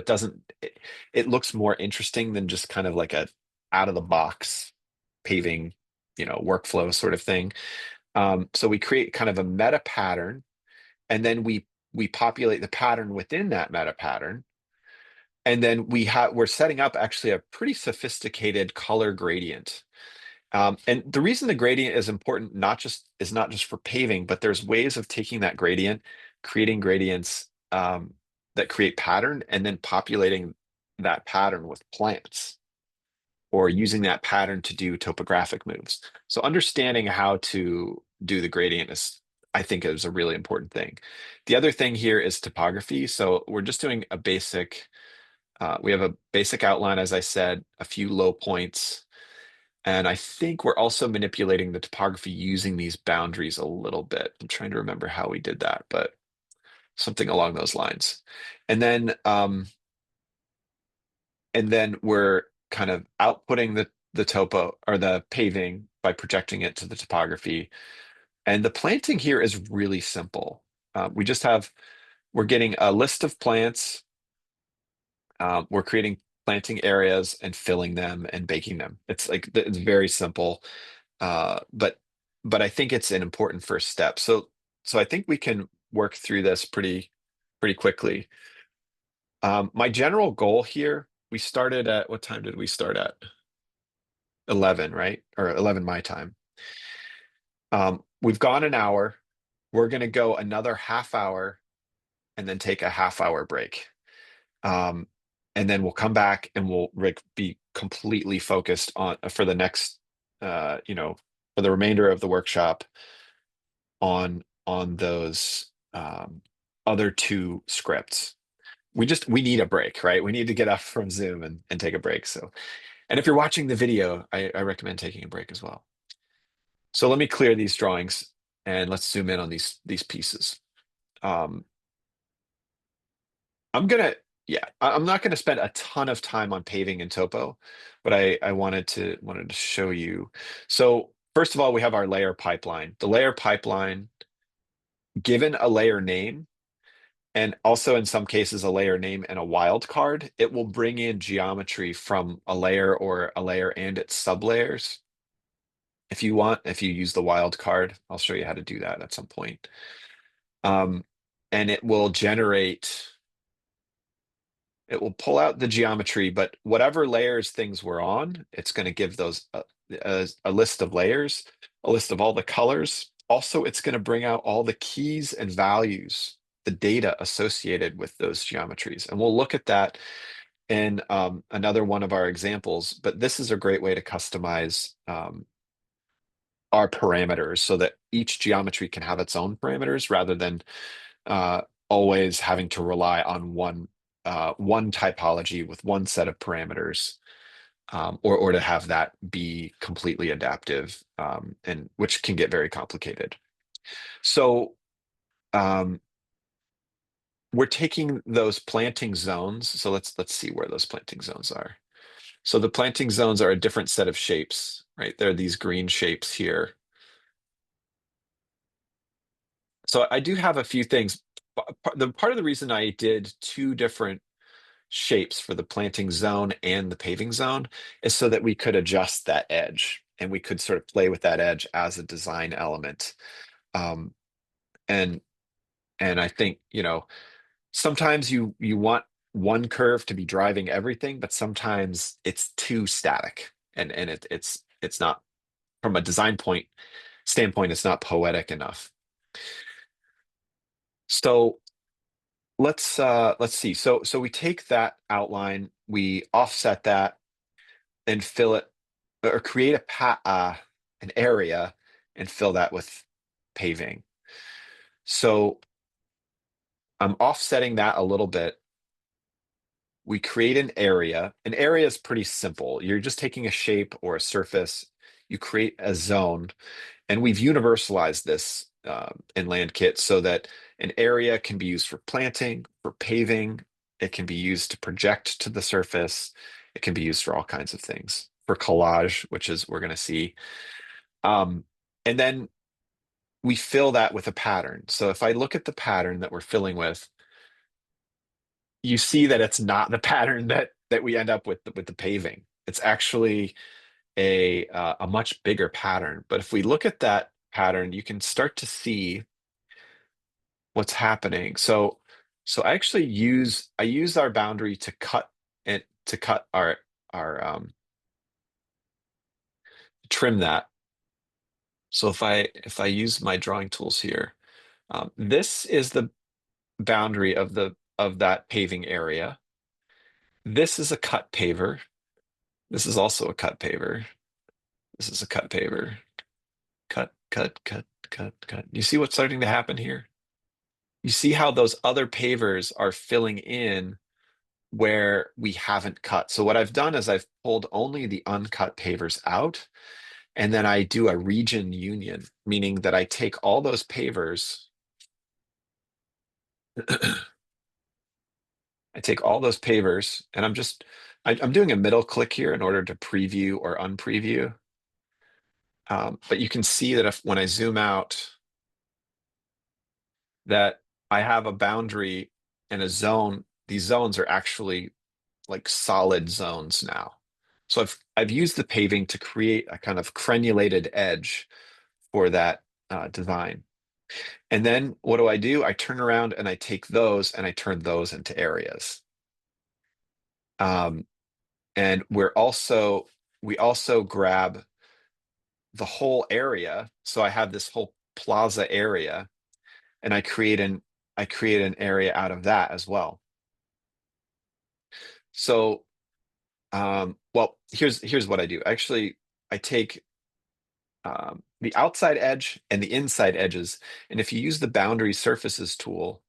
it looks more interesting than just kind of like a out of the box paving, workflow sort of thing. So we create kind of a meta pattern, and then we populate the pattern within that meta pattern. And then we're setting up actually a pretty sophisticated color gradient. And the reason the gradient is important is not just for paving, but there's ways of taking that gradient, creating gradients that create pattern, and then populating that pattern with plants, or using that pattern to do topographic moves. So understanding how to do the gradient I think, is a really important thing. The other thing here is topography. So we're just doing a basic. We have a basic outline, as I said, a few low points. And I think we're also manipulating the topography using these boundaries a little bit. I'm trying to remember how we did that, but something along those lines. And then we're kind of outputting the topo or the paving by projecting it to the topography. And the planting here is really simple. We're getting a list of plants. We're creating planting areas and filling them and baking them. It's very simple, but I think it's an important first step. So I think we can work through this pretty quickly. My general goal here, we started at, what time did we start at? 11, right? Or 11 my time. We've gone an hour. We're going to go another half hour and then take a half-hour break. And then we'll come back and we'll be completely focused on for the next, for the remainder of the workshop on those other two scripts. we need a break, right? We need to get up from Zoom and take a break. So, and if you're watching the video, I recommend taking a break as well. So let me clear these drawings and let's zoom in on these pieces. I'm not gonna spend a ton of time on paving and topo, but I wanted to show you. So first of all, we have our layer pipeline. The layer pipeline, given a layer name, and also in some cases a layer name and a wildcard, it will bring in geometry from a layer or a layer and its sublayers. If you want, if you use the wildcard, I'll show you how to do that at some point. And it will generate, it will pull out the geometry, but whatever layers things were on, it's going to give those a list of layers, a list of all the colors. Also, it's going to bring out all the keys and values, the data associated with those geometries. And we'll look at that in another one of our examples, but this is a great way to customize our parameters so that each geometry can have its own parameters rather than always having to rely on one typology with one set of parameters, or to have that be completely adaptive, and which can get very complicated. So we're taking those planting zones. So let's see where those planting zones are. So the planting zones are a different set of shapes, right? They're these green shapes here. So I do have a few things. Part of the reason I did two different shapes for the planting zone and the paving zone is so that we could adjust that edge and we could sort of play with that edge as a design element. Um, and I think, sometimes you want one curve to be driving everything, but sometimes it's too static and it's not, from a design standpoint, it's not poetic enough. So let's see. So we take that outline, we offset that and fill it, or create an area and fill that with paving. So I'm offsetting that a little bit. We create an area. An area is pretty simple. You're just taking a shape or a surface, you create a zone, and we've universalized this in LandKit so that an area can be used for planting, for paving, it can be used to project to the surface, it can be used for all kinds of things, for collage, which is we're going to see. And then we fill that with a pattern. So if I look at the pattern that we're filling with, you see that it's not the pattern that we end up with the paving. It's actually a much bigger pattern. But if we look at that pattern, you can start to see what's happening. So I actually use our boundary to cut our trim that. So if I use my drawing tools here, this is the boundary of that paving area. This is a cut paver. This is also a cut paver. This is a cut paver. Cut, cut, cut, cut, cut. You see what's starting to happen here? You see how those other pavers are filling in where we haven't cut. So what I've done is I've pulled only the uncut pavers out, and then I do a region union, meaning that I take all those pavers, I take all those pavers, and I'm doing a middle click here in order to preview or unpreview. But you can see that when I zoom out, that I have a boundary and a zone. These zones are actually like solid zones now. So I've used the paving to create a kind of crenulated edge for that design. And then what do? I turn around and I take those and I turn those into areas. And we also grab the whole area. So I have this whole plaza area, and I create an area out of that as well. So well, here's what I do. Actually, I take the outside edge and the inside edges, and if you use the boundary surfaces tool,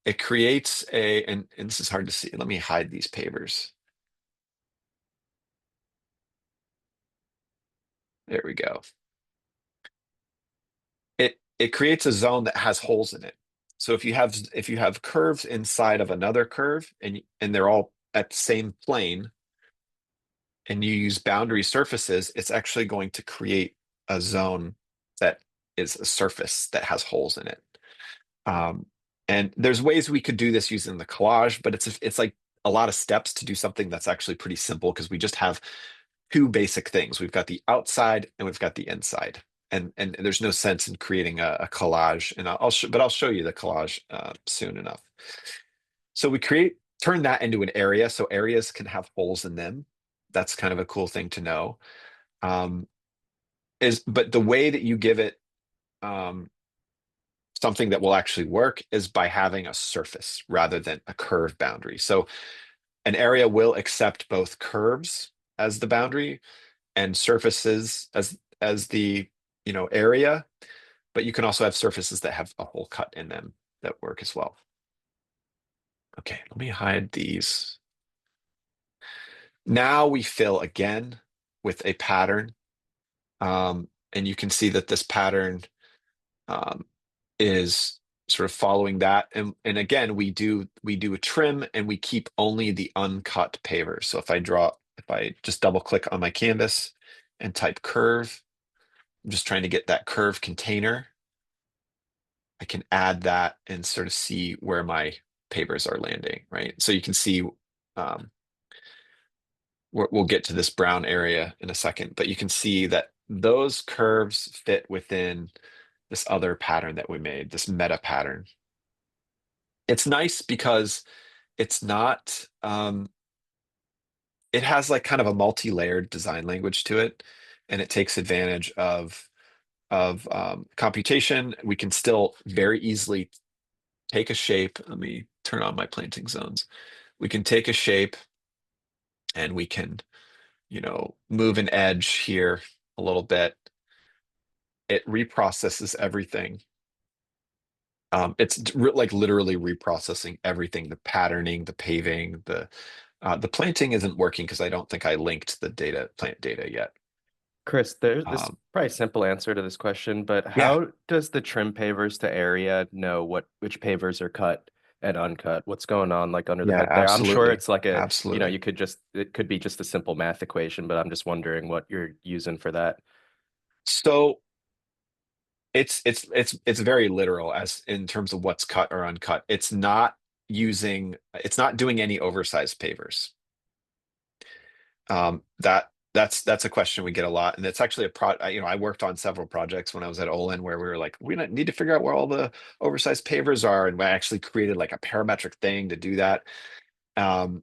it creates and this is hard to see. Let me hide these pavers. There we go. It creates a zone that has holes in it. So if you have curves inside of another curve and they're all at the same plane and you use boundary surfaces, it's actually going to create a zone that is a surface that has holes in it. And there's ways we could do this using the collage, but it's like a lot of steps to do something that's actually pretty simple because we just have two basic things. We've got the outside and we've got the inside. And there's no sense in creating a collage. And I'll show you the collage soon enough. So we turn that into an area, so areas can have holes in them. That's kind of a cool thing to know. But the way that you give it something that will actually work is by having a surface rather than a curve boundary. So an area will accept both curves as the boundary and surfaces as the area, but you can also have surfaces that have a hole cut in them that work as well. Okay, let me hide these. Now we fill again with a pattern, and you can see that this pattern is sort of following that. And again, we do a trim and we keep only the uncut pavers. So if I just double click on my canvas and type curve, I'm just trying to get that curve container. I can add that and sort of see where my pavers are landing, right? So you can see, we'll get to this brown area in a second, but you can see that those curves fit within this other pattern that we made, this meta pattern. It's nice because it's not, it has like kind of a multi-layered design language to it, and it takes advantage of computation. We can still very easily take a shape. Let me turn on my planting zones. We can take a shape and we can, move an edge here a little bit. It reprocesses everything. It's like literally reprocessing everything, the patterning, the paving, the planting isn't working because I don't think I linked the plant data yet. Chris, this is Um, probably a simple answer to this question, but yeah, how does the trim pavers to area know which pavers are cut and uncut? What's going on like under the yeah, hood there? I'm sure absolutely. it's like Absolutely. it could be just a simple math equation, but I'm just wondering what you're using for that. So it's very literal as in terms of what's cut or uncut. It's not doing any oversized pavers. That's a question we get a lot, and it's actually I worked on several projects when I was at Olin where we were like, we need to figure out where all the oversized pavers are, and we actually created like a parametric thing to do that. And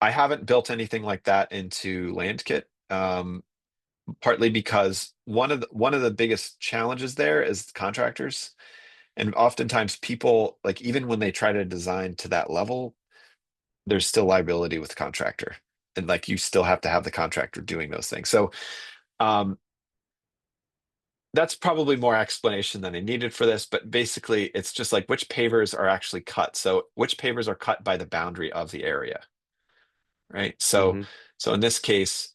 I haven't built anything like that into LandKit, partly because one of the biggest challenges there is contractors, and oftentimes people like even when they try to design to that level, there's still liability with the contractor, and like you still have to have the contractor doing those things. So um, that's probably more explanation than I needed for this, but basically it's just like which pavers are actually cut. So which pavers are cut by the boundary of the area, right? So Hmm. so in this case,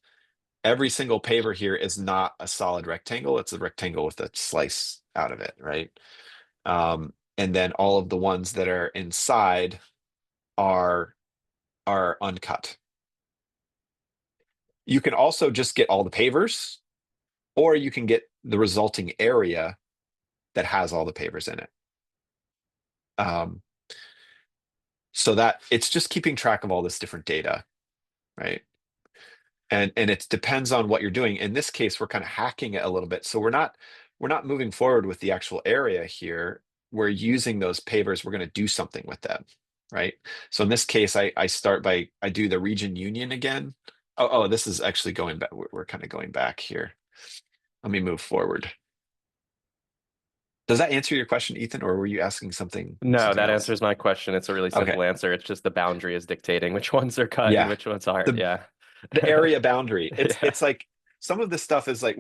every single paver here is not a solid rectangle. It's a rectangle with a slice out of it, right? And then all of the ones that are inside are uncut. You can also just get all the pavers, or you can get the resulting area that has all the pavers in it. Um, so that it's just keeping track of all this different data, right? And it depends on what you're doing. In this case, we're kind of hacking it a little bit. So we're not moving forward with the actual area here. We're using those pavers. We're going to do something with them, right? So in this case, I do the region union again. Oh, this is actually going back. We're kind of going back here. Let me move forward. Does that answer your question, Ethan, or were you asking something No, that else? answers my question. It's a really Okay. simple answer. It's just the boundary is dictating which ones are cut and Yeah. which ones aren't. The Yeah. the area boundary. It's Yeah. it's like some of this stuff is like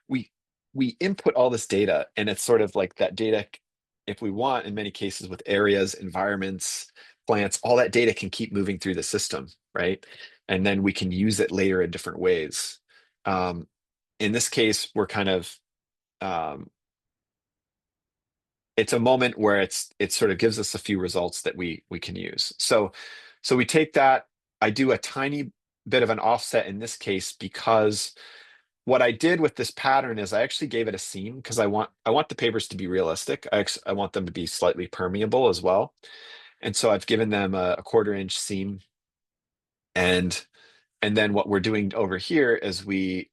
we we input all this data and it's sort of like that data if we want, in many cases with areas, environments, plants, all that data can keep moving through the system, right? And then we can use it later in different ways. In this case, we're kind of it's a moment where it sort of gives us a few results that we can use. So we take that. I do a tiny bit of an offset in this case because what I did with this pattern is I actually gave it a seam because I want the pavers to be realistic. I want them to be slightly permeable as well. And so I've given them a 1/4 inch seam. And then what we're doing over here is we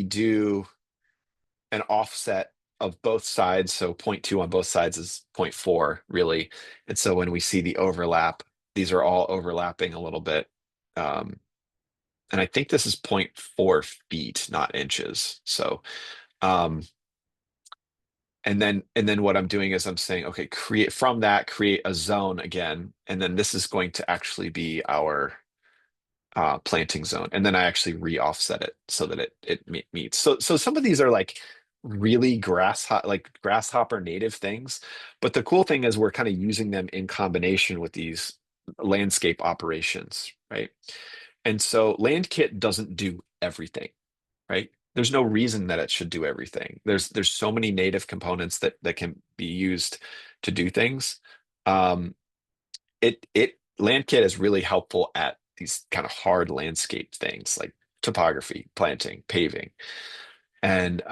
do an offset of both sides. So 0.2 on both sides is 0.4 really. And so when we see the overlap, these are all overlapping a little bit. And I think this is 0.4 feet, not inches. So, and then what I'm doing is I'm saying, okay, create a zone again. And then this is going to actually be our planting zone. And then I actually re-offset it so that it meets. So some of these are like really grasshopper native things. But the cool thing is we're kind of using them in combination with these landscape operations, right? And so LandKit doesn't do everything, right? There's no reason that it should do everything. There's so many native components that can be used to do things. It LandKit is really helpful at these kind of hard landscape things like topography, planting, paving, and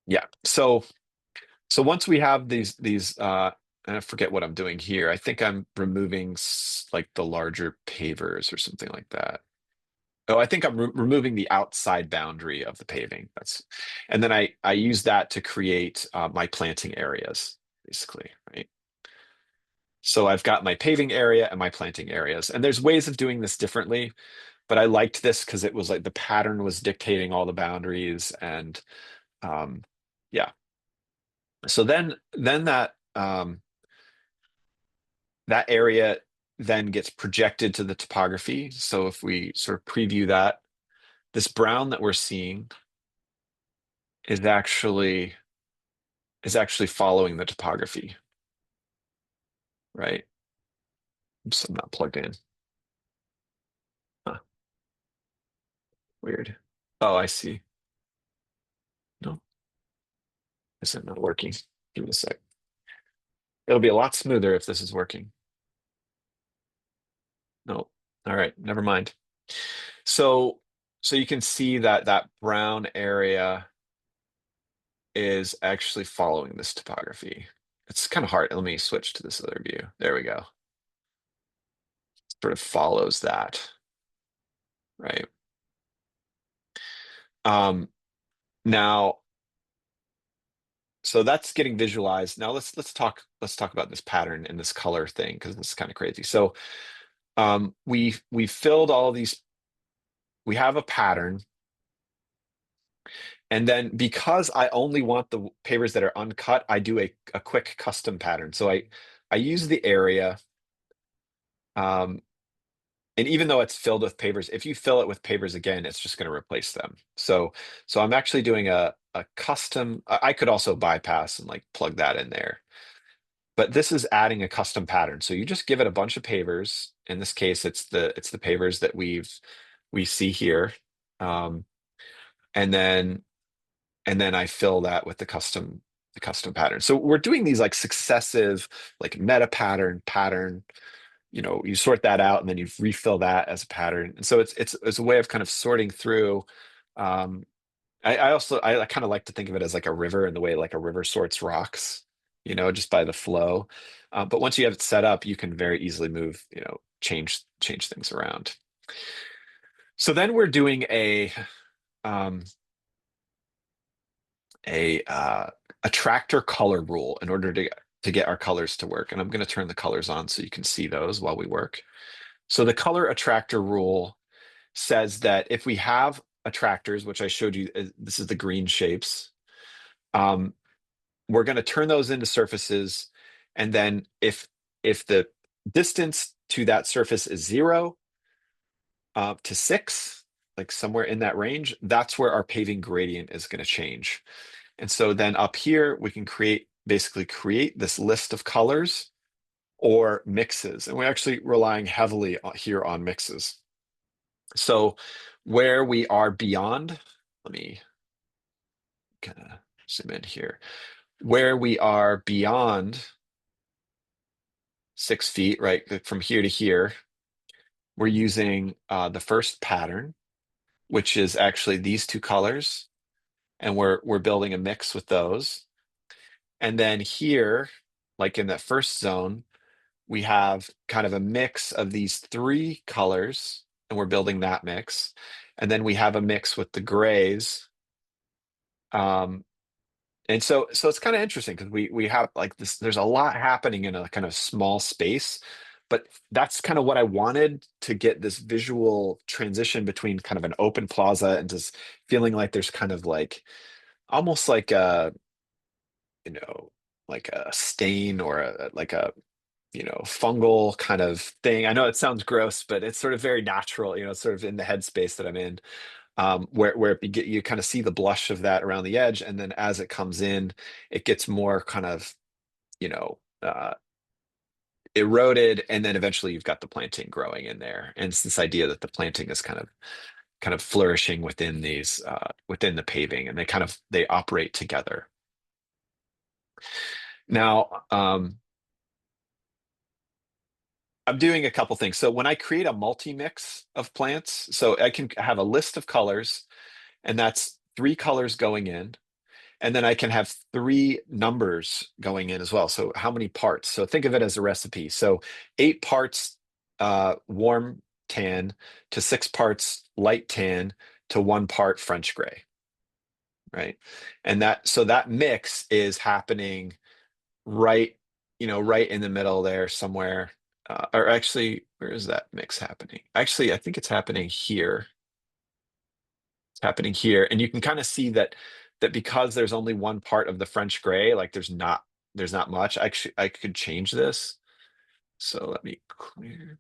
yeah. So once we have these and I forget what I'm doing here. I think I'm removing like the larger pavers or something like that. Oh, I think I'm removing the outside boundary of the paving. And then I use that to create my planting areas, basically, right? So I've got my paving area and my planting areas, and there's ways of doing this differently, but I liked this because it was like the pattern was dictating all the boundaries, and um, yeah. So then that area then gets projected to the topography. So if we sort of preview that, this brown that we're seeing is actually following the topography, right? Oops, I'm not plugged in. Huh, weird. Oh, I see. No, is it not working? Give me a sec. It'll be a lot smoother if this is working. No. All right, never mind. So you can see that that brown area is actually following this topography. It's kind of hard. Let me switch to this other view. There we go. Sort of follows that, right? Now, so that's getting visualized. Now let's talk about this pattern and this color thing because this is kind of crazy. So we filled all of these. We have a pattern, and then because I only want the pavers that are uncut, I do a quick custom pattern. So I use the area. And even though it's filled with pavers, if you fill it with pavers again, it's just going to replace them. So I'm actually doing a custom. I could also bypass and like plug that in there. But this is adding a custom pattern. So you just give it a bunch of pavers. In this case, it's the pavers that we see here. And then I fill that with the custom pattern. So we're doing these like successive like meta pattern. You sort that out and then you refill that as a pattern. And so it's a way of kind of sorting through. I kind of like to think of it as like a river in the way like a river sorts rocks, just by the flow. But once you have it set up, you can very easily move, change things around. So then we're doing um, a tractor color rule in order to get our colors to work. And I'm going to turn the colors on so you can see those while we work. So the color attractor rule says that if we have attractors, which I showed you, this is the green shapes, we're going to turn those into surfaces. And then if the distance to that surface is 0 to 6, like somewhere in that range, that's where our paving gradient is going to change. And so then up here, we can basically create this list of colors or mixes. And we're actually relying heavily here on mixes. So where we are beyond, let me kind of zoom in here. Where we are beyond 6 feet, right, from here to here, we're using the first pattern, which is actually these two colors, and we're building a mix with those. And then here, like in that first zone, we have kind of a mix of these 3 colors, and we're building that mix. And then we have a mix with the grays. And so it's kind of interesting because we have like this, there's a lot happening in a kind of small space, but that's kind of what I wanted to get this visual transition between kind of an open plaza and just feeling like there's kind of like almost like a, you know, like a stain or like a, fungal kind of thing. I know it sounds gross, but it's sort of very natural, it's sort of in the headspace that I'm in, where you kind of see the blush of that around the edge, and then as it comes in, it gets more kind of, you know, uh, eroded, and then eventually you've got the planting growing in there. And it's this idea that the planting is kind of flourishing within these within the paving, and they operate together. Now, I'm doing a couple things. So when I create a multi-mix of plants, so I can have a list of colors, and that's 3 colors going in. And then I can have 3 numbers going in as well. So how many parts? So think of it as a recipe. So 8 parts warm tan to 6 parts light tan to 1 part French gray, right? And that mix is happening right, right in the middle there somewhere. Or actually, where is that mix happening? Actually, I think it's happening here. It's happening here, and you can kind of see that because there's only 1 part of the French gray, like there's not much. Actually, I could change this. So let me clear.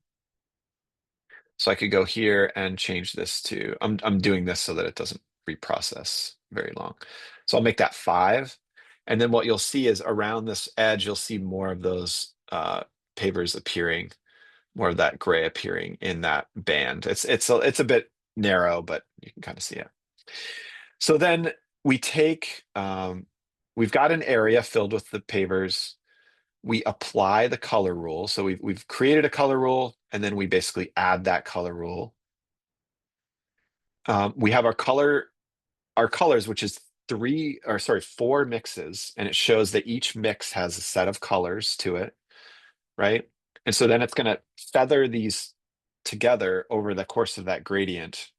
So I could go here and change this to, I'm doing this so that it doesn't reprocess very long. So I'll make that 5. And then what you'll see is around this edge, you'll see more of those pavers appearing, more of that gray appearing in that band. It's a bit narrow, but you can kind of see it. So then we take, we've got an area filled with the pavers. We apply the color rule. So we've created a color rule, and then we basically add that color rule. We have our colors, which is 4 mixes, and it shows that each mix has a set of colors to it, right? And so then it's going to feather these together over the course of that gradient.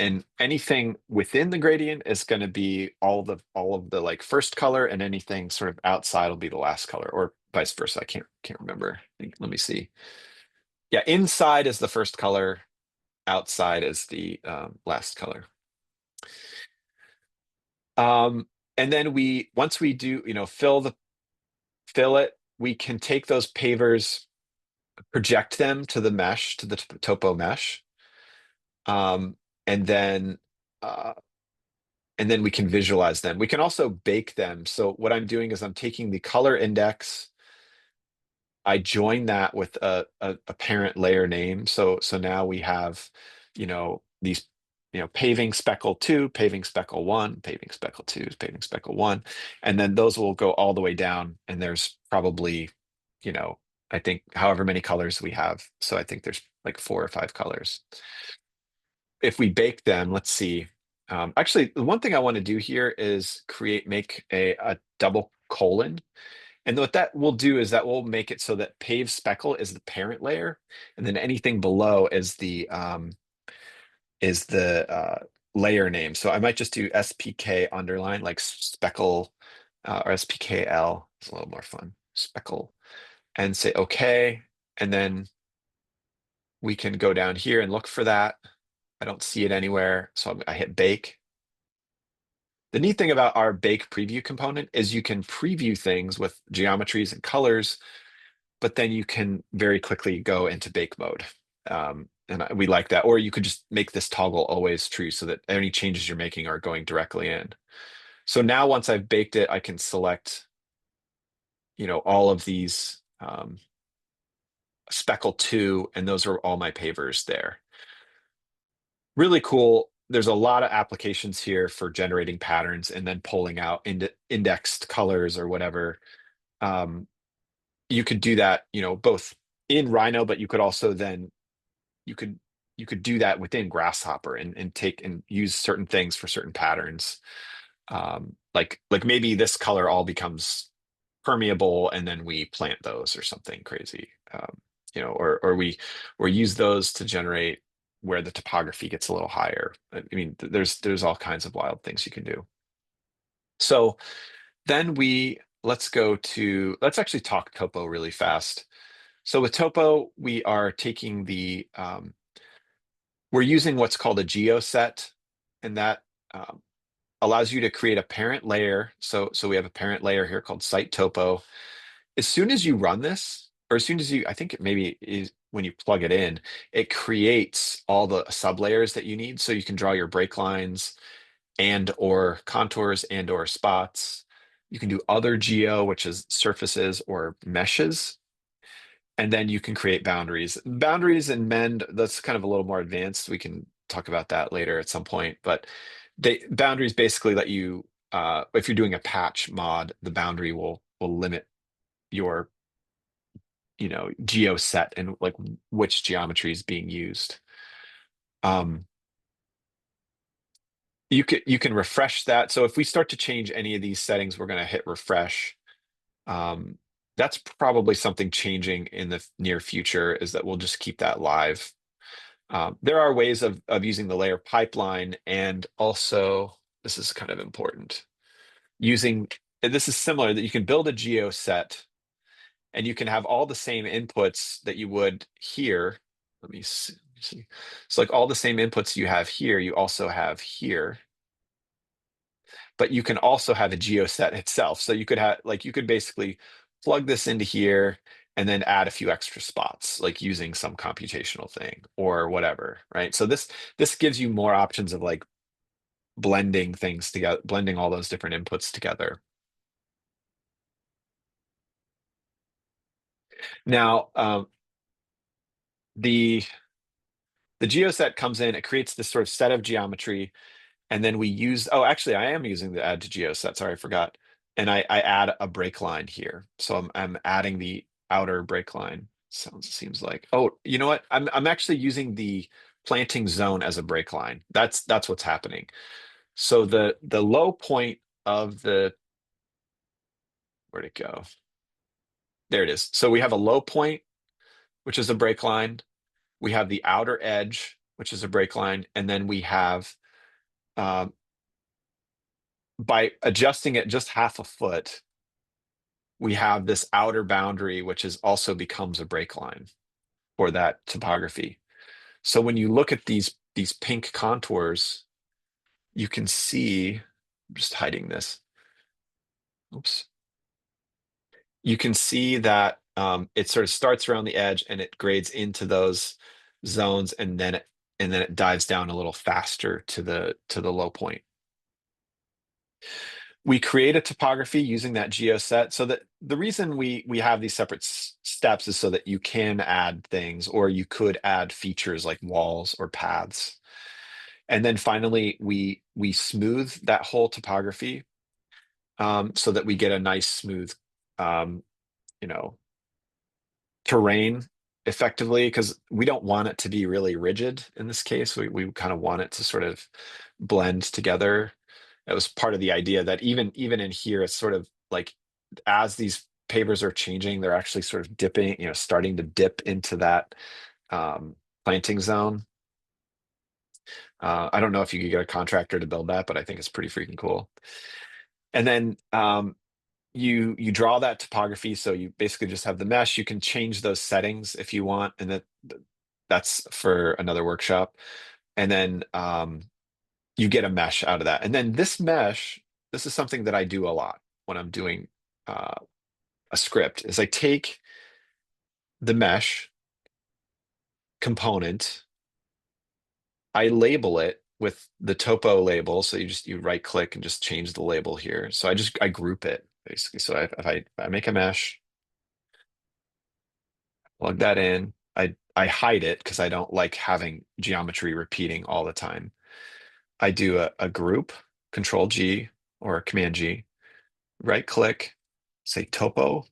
And anything within the gradient is going to be all of the like first color, and anything sort of outside will be the last color, or vice versa. I can't remember. Let me see. Yeah, inside is the first color, outside is the last color. And then once we do, fill it, we can take those pavers, project them to the mesh, to the topo mesh. And then we can visualize them. We can also bake them. So what I'm doing is I'm taking the color index, I join that with a parent layer name. So now we have, these, paving speckle 2, paving speckle 1, paving speckle 2, paving speckle 1, and then those will go all the way down. And there's probably, I think however many colors we have. So I think there's like 4 or 5 colors. If we bake them, let's see. Actually, the one thing I want to do here is make a double colon. And what that will do is that will make it so that pave speckle is the parent layer, and then anything below is the layer name. So I might just do SPK underline, like speckle, or SPKL. It's a little more fun. Speckle, and say okay. And then we can go down here and look for that. I don't see it anywhere, so I hit bake. The neat thing about our bake preview component is you can preview things with geometries and colors, but then you can very quickly go into bake mode. And we like that. Or you could just make this toggle always true so that any changes you're making are going directly in. So now once I've baked it, I can select, all of these speckle 2, and those are all my pavers there. Really cool. There's a lot of applications here for generating patterns and then pulling out indexed colors or whatever. You could do that, both in Rhino, but you could also then you could do that within Grasshopper and take and use certain things for certain patterns. Like maybe this color all becomes permeable and then we plant those or something crazy. Or we use those to generate where the topography gets a little higher. I mean, there's all kinds of wild things you can do. So then let's actually talk topo really fast. So with topo, we are taking we're using what's called a geoset, and that allows you to create a parent layer. So we have a parent layer here called site topo. As soon as you run this, or as soon as I think it maybe is when you plug it in, it creates all the sublayers that you need. So you can draw your break lines and or contours and or spots. You can do other geo, which is surfaces or meshes. And then you can create boundaries. Boundaries and mend, that's kind of a little more advanced. We can talk about that later at some point. But boundaries basically let you, if you're doing a patch mod, the boundary will limit your, geo set and like which geometry is being used. You can refresh that. So if we start to change any of these settings, we're going to hit refresh. That's probably something changing in the near future, is that we'll just keep that live. There are ways of using the layer pipeline, and also, this is kind of important, this is similar, that you can build a geo set and you can have all the same inputs that you would here. Let me see. So like all the same inputs you have here, you also have here. But you can also have a geoset itself. So you could basically plug this into here and then add a few extra spots, like using some computational thing or whatever, right? So this gives you more options of like blending things together, blending all those different inputs together. Now, the geoset comes in, it creates this sort of set of geometry. And then actually I am using the add to geoset. Sorry, I forgot. And I add a break line here. So I'm adding the outer break line. Seems like, oh, you know what? I'm actually using the planting zone as a break line. That's what's happening. So the low point of where'd it go? There it is. So we have a low point, which is a break line. We have the outer edge, which is a break line. And then we have, by adjusting it just half a foot, we have this outer boundary, which also becomes a break line for that topography. So when you look at these pink contours, you can see, I'm just hiding this. Oops. You can see that it sort of starts around the edge and it grades into those zones, and then it dives down a little faster to the low point. We create a topography using that geoset. So that the reason we have these separate steps is so that you can add things, or you could add features like walls or paths. And then finally, we smooth that whole topography so that we get a nice smooth, terrain effectively, because we don't want it to be really rigid in this case. We kind of want it to sort of blend together. It was part of the idea that even in here, it's sort of like as these pavers are changing, they're actually sort of dipping, starting to dip into that planting zone. I don't know if you could get a contractor to build that, but I think it's pretty freaking cool. And then you draw that topography, so you basically just have the mesh. You can change those settings if you want, and that's for another workshop. And then you get a mesh out of that. And then this mesh, this is something that I do a lot when I'm doing a script, is I take the mesh component I label it with the topo label. So you right click and just change the label here. So I group it basically. So if I make a mesh, plug that in, I hide it because I don't like having geometry repeating all the time. I do a group, Control G or Command G, right click, say topo.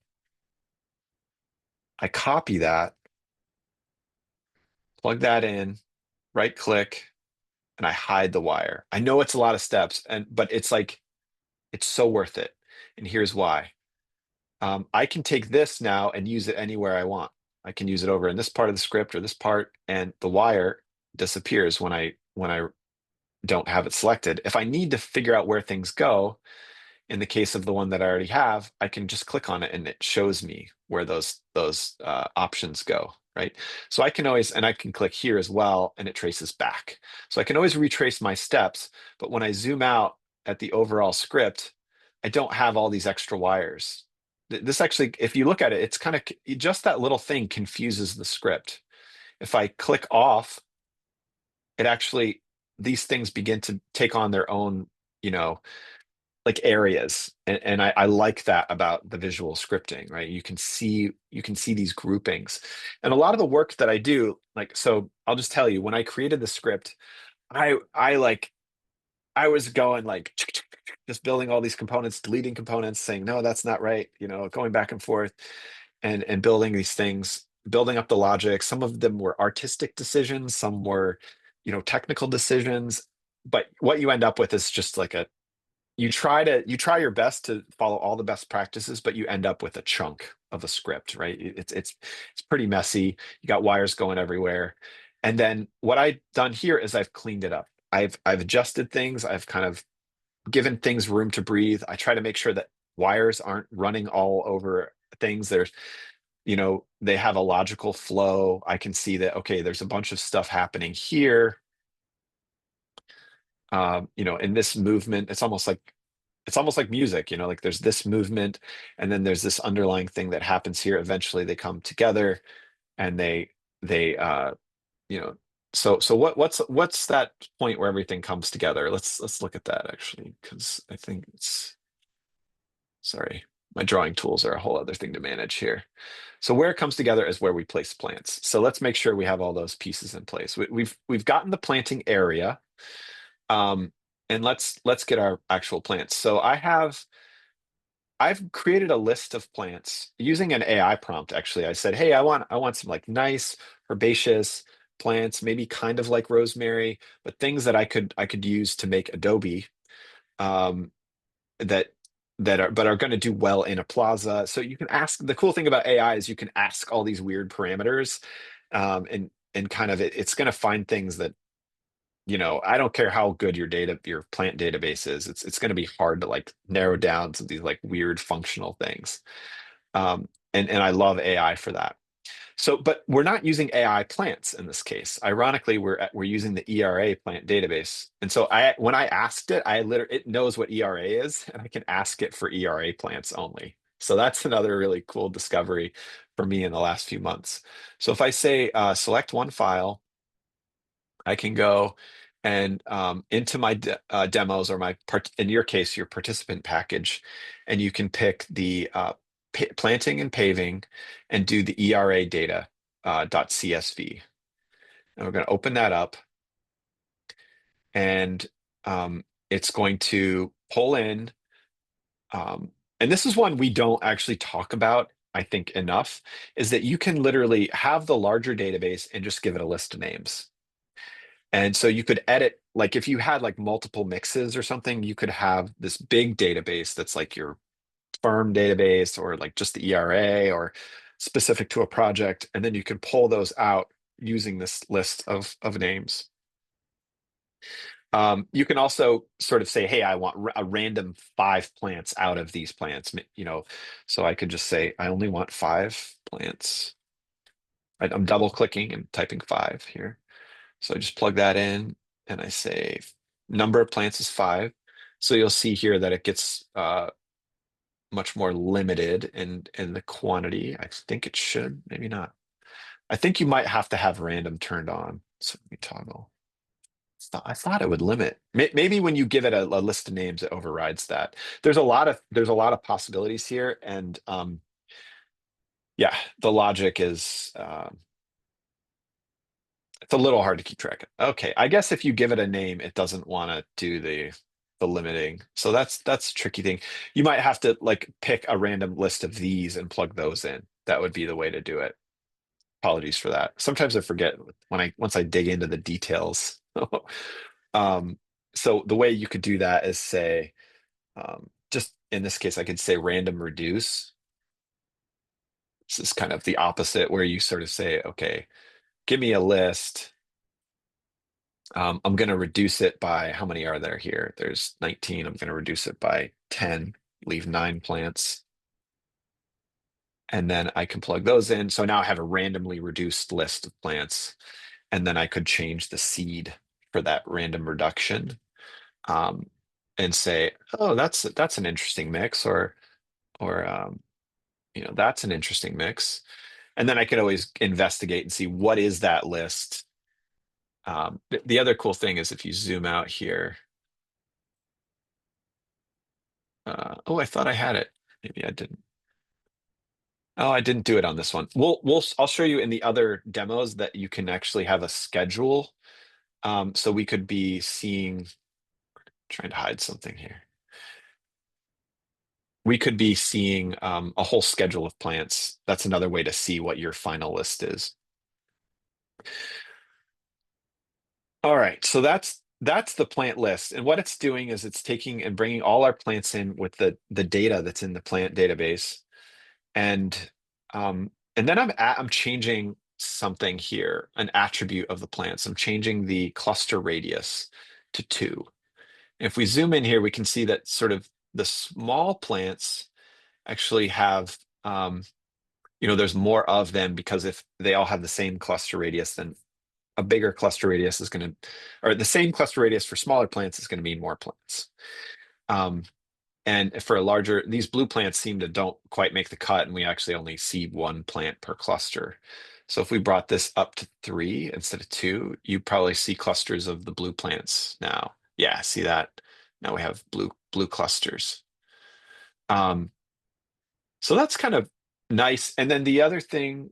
I copy that, plug that in, right click, and I hide the wire. I know it's a lot of steps, but it's like it's so worth it. And here's why. I can take this now and use it anywhere I want. I can use it over in this part of the script or this part, and the wire disappears when I don't have it selected. If I need to figure out where things go, in the case of the one that I already have, I can just click on it and it shows me where those options go, right? So I can always, and I can click here as well, and it traces back. So I can always retrace my steps, but when I zoom out at the overall script, I don't have all these extra wires. This actually, if you look at it, it's kind of just that little thing confuses the script. If I click off, it actually, these things begin to take on their own, you know, like areas. And I like that about the visual scripting, right? You can see these groupings. And a lot of the work that I do, like, so I'll just tell you, when I created the script, I like I was going like just building all these components, deleting components, saying, no, that's not right, you know, going back and forth and building these things, building up the logic. Some of them were artistic decisions, some were, you know, technical decisions. But what you end up with is just like a you try your best to follow all the best practices, but you end up with a chunk of a script, right? It's pretty messy. You got wires going everywhere. And then what I've done here is I've cleaned it up. I've adjusted things. I've kind of given things room to breathe. I try to make sure that wires aren't running all over things. There's, you know, they have a logical flow. I can see that, okay, there's a bunch of stuff happening here. You know, in this movement, it's almost like music, you know, like there's this movement and then there's this underlying thing that happens here. Eventually they come together and they you know, so what's that point where everything comes together? Let's look at that actually, because I think it's sorry, my drawing tools are a whole other thing to manage here. So where it comes together is where we place plants. So let's make sure we have all those pieces in place. We've gotten the planting area. Um, and let's get our actual plants. So I've created a list of plants using an AI prompt. Actually, I said, hey, I want some like nice herbaceous plants, maybe kind of like rosemary, but things that I could use to make Adobe um, that that are going to do well in a plaza. So you can ask. The cool thing about AI is you can ask all these weird parameters, and kind of it's going to find things that, you know, I don't care how good your plant database is. It's going to be hard to like narrow down to these like weird functional things. And I love AI for that. So, but we're not using AI plants in this case. Ironically, we're using the ERA plant database. And so when I asked it, it knows what ERA is, and I can ask it for ERA plants only. So that's another really cool discovery for me in the last few months. So if I say select one file, I can go and into my demos or in your case, your participant package, and you can pick the planting and paving and do the ERA data .csv. And we're going to open that up, and it's going to pull in. And this is one we don't actually talk about, I think, enough, is that you can literally have the larger database and just give it a list of names. And so you could edit, like if you had like multiple mixes or something, you could have this big database that's like your firm database or like just the ERA or specific to a project. And then you can pull those out using this list of names. You can also sort of say, hey, I want a random 5 plants out of these plants, you know, so I could just say, I only want 5 plants. I'm double clicking and typing 5 here. So I just plug that in and I say number of plants is 5. So you'll see here that it gets much more limited in the quantity. I think it should, maybe not. I think you might have to have random turned on. So let me toggle. I thought it would limit. Maybe when you give it a list of names, it overrides that. There's a lot of possibilities here, and yeah, the logic is it's a little hard to keep track of. Okay, I guess if you give it a name, it doesn't want to do the limiting. So that's a tricky thing. You might have to like pick a random list of these and plug those in. That would be the way to do it. Apologies for that. Sometimes I forget once I dig into the details. Um, so the way you could do that is say, just in this case, I could say random reduce. This is kind of the opposite where you sort of say, okay, give me a list. I'm going to reduce it by how many are there here? There's 19. I'm going to reduce it by 10, leave 9 plants. And then I can plug those in. So now I have a randomly reduced list of plants. And then I could change the seed for that random reduction, and say, oh, that's an interesting mix, or that's an interesting mix. And then I could always investigate and see what is that list. The other cool thing is if you zoom out here. Oh, I thought I had it. Maybe I didn't. Oh, I didn't do it on this one. I'll show you in the other demos that you can actually have a schedule. So we could be seeing, trying to hide something here. We could be seeing a whole schedule of plants. That's another way to see what your final list is. All right, so that's the plant list, and what it's doing is it's taking and bringing all our plants in with the data that's in the plant database, and then I'm changing something here, an attribute of the plants. I'm changing the cluster radius to 2. If we zoom in here, we can see that sort of the small plants actually have there's more of them, because if they all have the same cluster radius, then a bigger cluster radius is going to, or the same cluster radius for smaller plants is going to mean more plants. And for a larger, these blue plants seem to don't quite make the cut, and we actually only see 1 plant per cluster. So if we brought this up to 3 instead of 2, you probably see clusters of the blue plants now. Yeah, see that? Now we have blue clusters. So that's kind of nice. And then the other thing,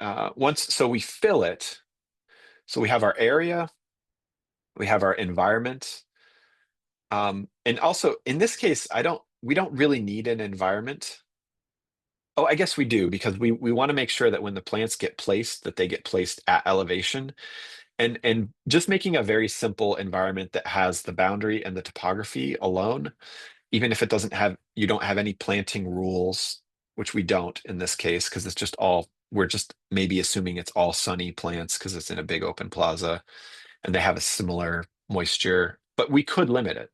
so we fill it. So we have our area, we have our environment. And also in this case, we don't really need an environment. Oh, I guess we do, because we want to make sure that when the plants get placed, that they get placed at elevation. And just making a very simple environment that has the boundary and the topography alone, even if you don't have any planting rules, which we don't in this case, because we're just maybe assuming it's all sunny plants because it's in a big open plaza and they have a similar moisture, but we could limit it.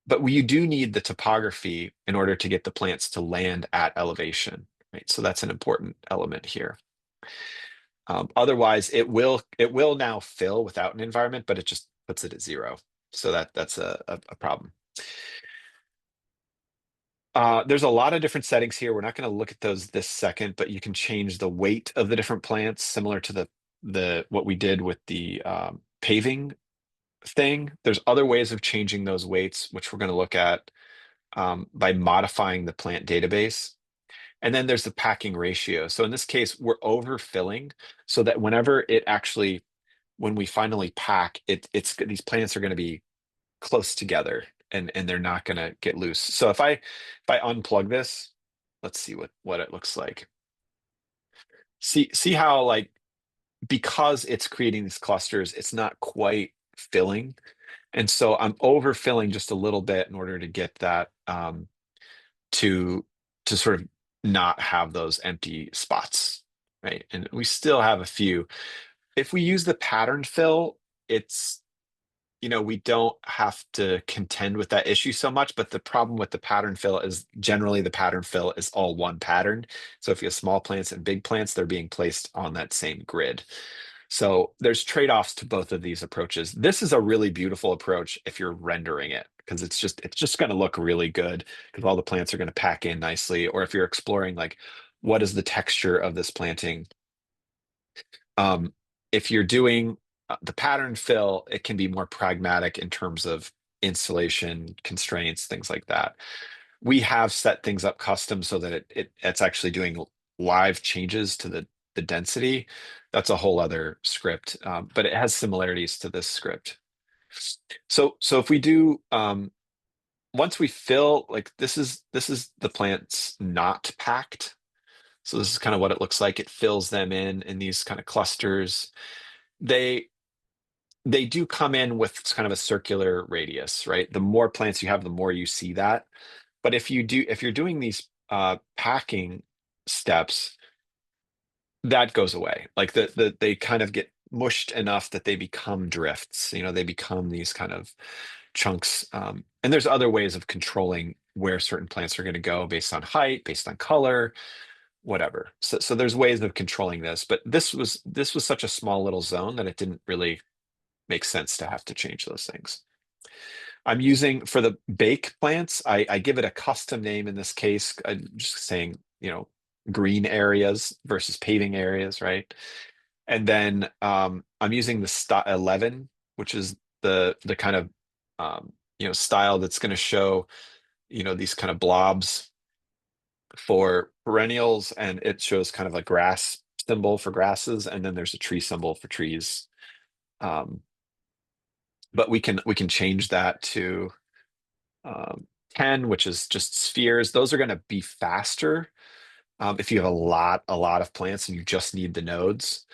But we do need the topography in order to get the plants to land at elevation, right? So that's an important element here. Otherwise, it will now fill without an environment, but it just puts it at 0. So that's a problem. There's a lot of different settings here. We're not going to look at those this second, but you can change the weight of the different plants, similar to what we did with the paving thing. There's other ways of changing those weights, which we're going to look at by modifying the plant database. And then there's the packing ratio. So in this case, we're overfilling so that when we finally pack, these plants are going to be close together, and they're not going to get loose. So if I unplug this, let's see what it looks like. See how, like, because it's creating these clusters, it's not quite filling. And so I'm overfilling just a little bit in order to get that to sort of not have those empty spots, right? And we still have a few. If we use the pattern fill, we don't have to contend with that issue so much, but the problem with the pattern fill is generally the pattern fill is all one pattern. So if you have small plants and big plants, they're being placed on that same grid. So there's trade-offs to both of these approaches. This is a really beautiful approach if you're rendering it, because it's just going to look really good because all the plants are going to pack in nicely. Or if you're exploring, like, what is the texture of this planting? If you're doing the pattern fill, it can be more pragmatic in terms of installation constraints, things like that. We have set things up custom so that it's actually doing live changes to the density. That's a whole other script, but it has similarities to this script. So if we do once we fill, like this is the plants not packed. So this is kind of what it looks like. It fills them in these kind of clusters. They they do come in with kind of a circular radius, right? The more plants you have, the more you see that. But if you're doing these packing steps, that goes away. Like they kind of get mushed enough that they become drifts. They become these kind of chunks. And there's other ways of controlling where certain plants are going to go based on height, based on color, whatever. So there's ways of controlling this, but this was such a small little zone that it didn't really make sense to have to change those things. I'm using for the bake plants, I give it a custom name in this case. I'm just saying, green areas versus paving areas, right? And then I'm using the 11, which is the kind of style that's going to show these kind of blobs for perennials, and it shows kind of a grass symbol for grasses, and then there's a tree symbol for trees. But we can change that to 10, which is just spheres. Those are going to be faster if you have a lot of plants and you just need the nodes.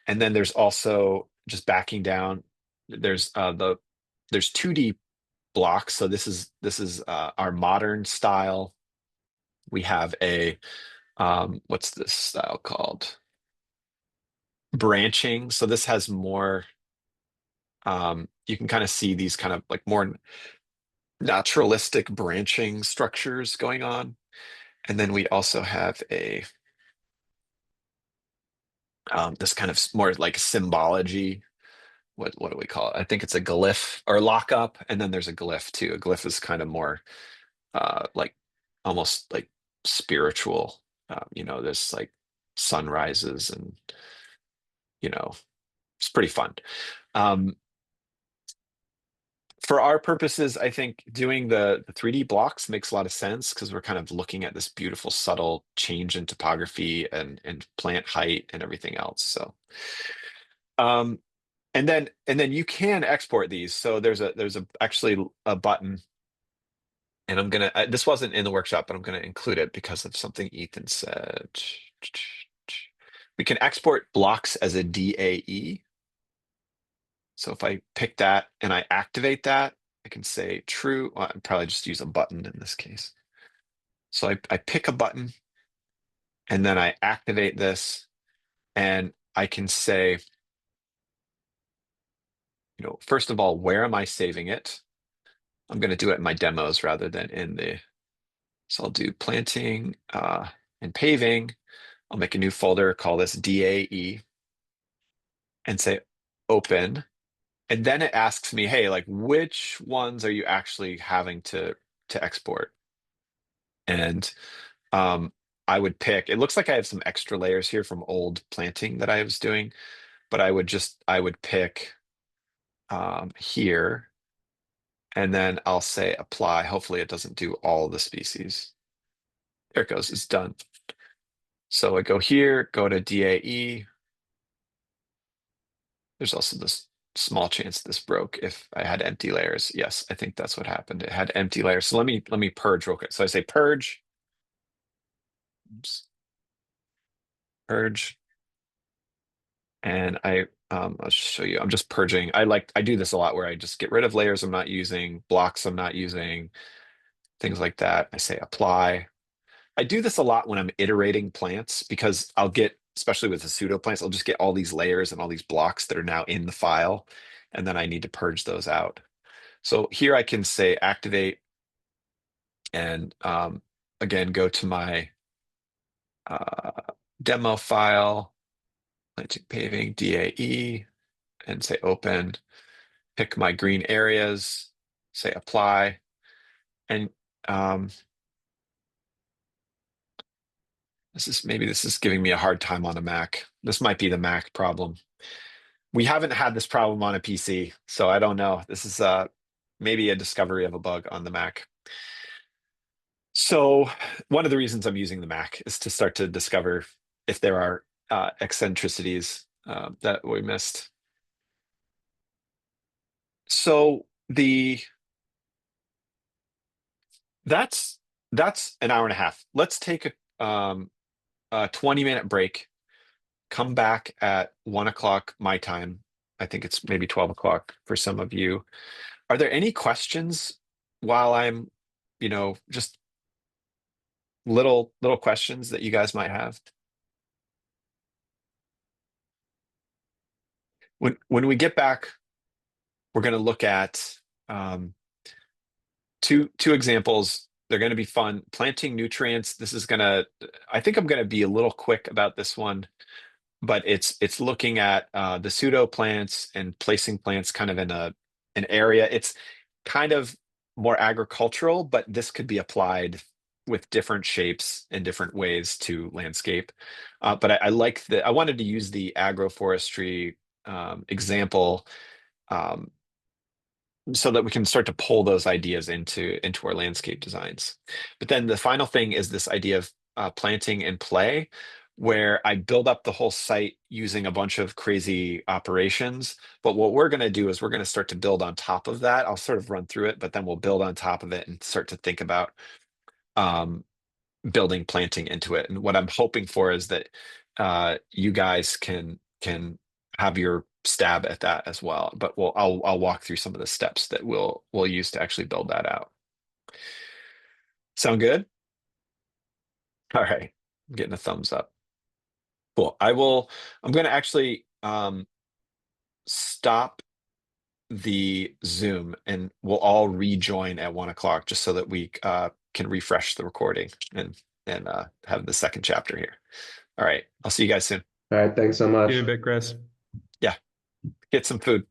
And then there's also, just backing down, there's 2D blocks. So this is our modern style. We have a what's this style called? Branching. So this has more, you can kind of see these kind of like more naturalistic branching structures going on. And then we also have a this kind of more like symbology. What do we call it? I think it's a glyph or lockup, and then there's a glyph too. A glyph is kind of more like almost like spiritual. There's like sunrises, and it's pretty fun. Um, for our purposes, I think doing the 3D blocks makes a lot of sense because we're kind of looking at this beautiful, subtle change in topography and plant height and everything else. So, um, and then you can export these. So there's actually a button, and this wasn't in the workshop, but I'm gonna include it because of something Ethan said. We can export blocks as a DAE. So if I pick that and I activate that, I can say true. Well, I'd probably just use a button in this case. So I pick a button and then I activate this, and I can say, first of all, where am I saving it? I'm going to do it in my demos rather than so I'll do planting and paving. I'll make a new folder, call this DAE, and say open. And then it asks me, hey, like which ones are you actually having to export? And I would pick, it looks like I have some extra layers here from old planting that I was doing, but I would pick here, and then I'll say apply. Hopefully it doesn't do all the species. There it goes, it's done. So I go here, go to DAE. There's also this small chance this broke if I had empty layers. Yes, I think that's what happened. It had empty layers. So let me purge real quick. So I say purge. Oops. Purge. And I'll just show you. I'm just purging. I do this a lot where I just get rid of layers I'm not using, blocks I'm not using, things like that. I say apply. I do this a lot when I'm iterating plants because I'll get, especially with the pseudo plants, I'll just get all these layers and all these blocks that are now in the file, and then I need to purge those out. So here I can say activate, and again, go to my uh, demo file, planting paving, DAE, and say open, pick my green areas, say apply, and maybe this is giving me a hard time on a Mac. This might be the Mac problem. We haven't had this problem on a PC, so I don't know. This is maybe a discovery of a bug on the Mac. So one of the reasons I'm using the Mac is to start to discover if there are eccentricities that we missed. So that's an hour and a half. Let's take a 20-minute break. Come back at 1 o'clock my time. I think it's maybe 12 o'clock for some of you. Are there any questions while I'm, just little questions that you guys might have? When we get back, we're going to look at two examples. They're going to be fun. Planting nutrients. I think I'm going to be a little quick about this one, but it's looking at the pseudo plants and placing plants kind of in an area. It's kind of more agricultural, but this could be applied with different shapes and different ways to landscape. But I wanted to use the agroforestry example um, so that we can start to pull those ideas into our landscape designs. But then the final thing is this idea of planting and play, where I build up the whole site using a bunch of crazy operations. But what we're going to do is we're going to start to build on top of that. I'll sort of run through it, but then we'll build on top of it and start to think about um, building planting into it. And what I'm hoping for is that you guys can have your stab at that as well. But I'll walk through some of the steps that we'll use to actually build that out. Sound good? All right. I'm getting a thumbs up. Cool. I'm going to actually stop the Zoom and we'll all rejoin at 1 o'clock just so that we can refresh the recording and have the second chapter here. All right. I'll see you guys soon. All right, thanks so much. See you in a bit, Chris. Yeah. Get some food.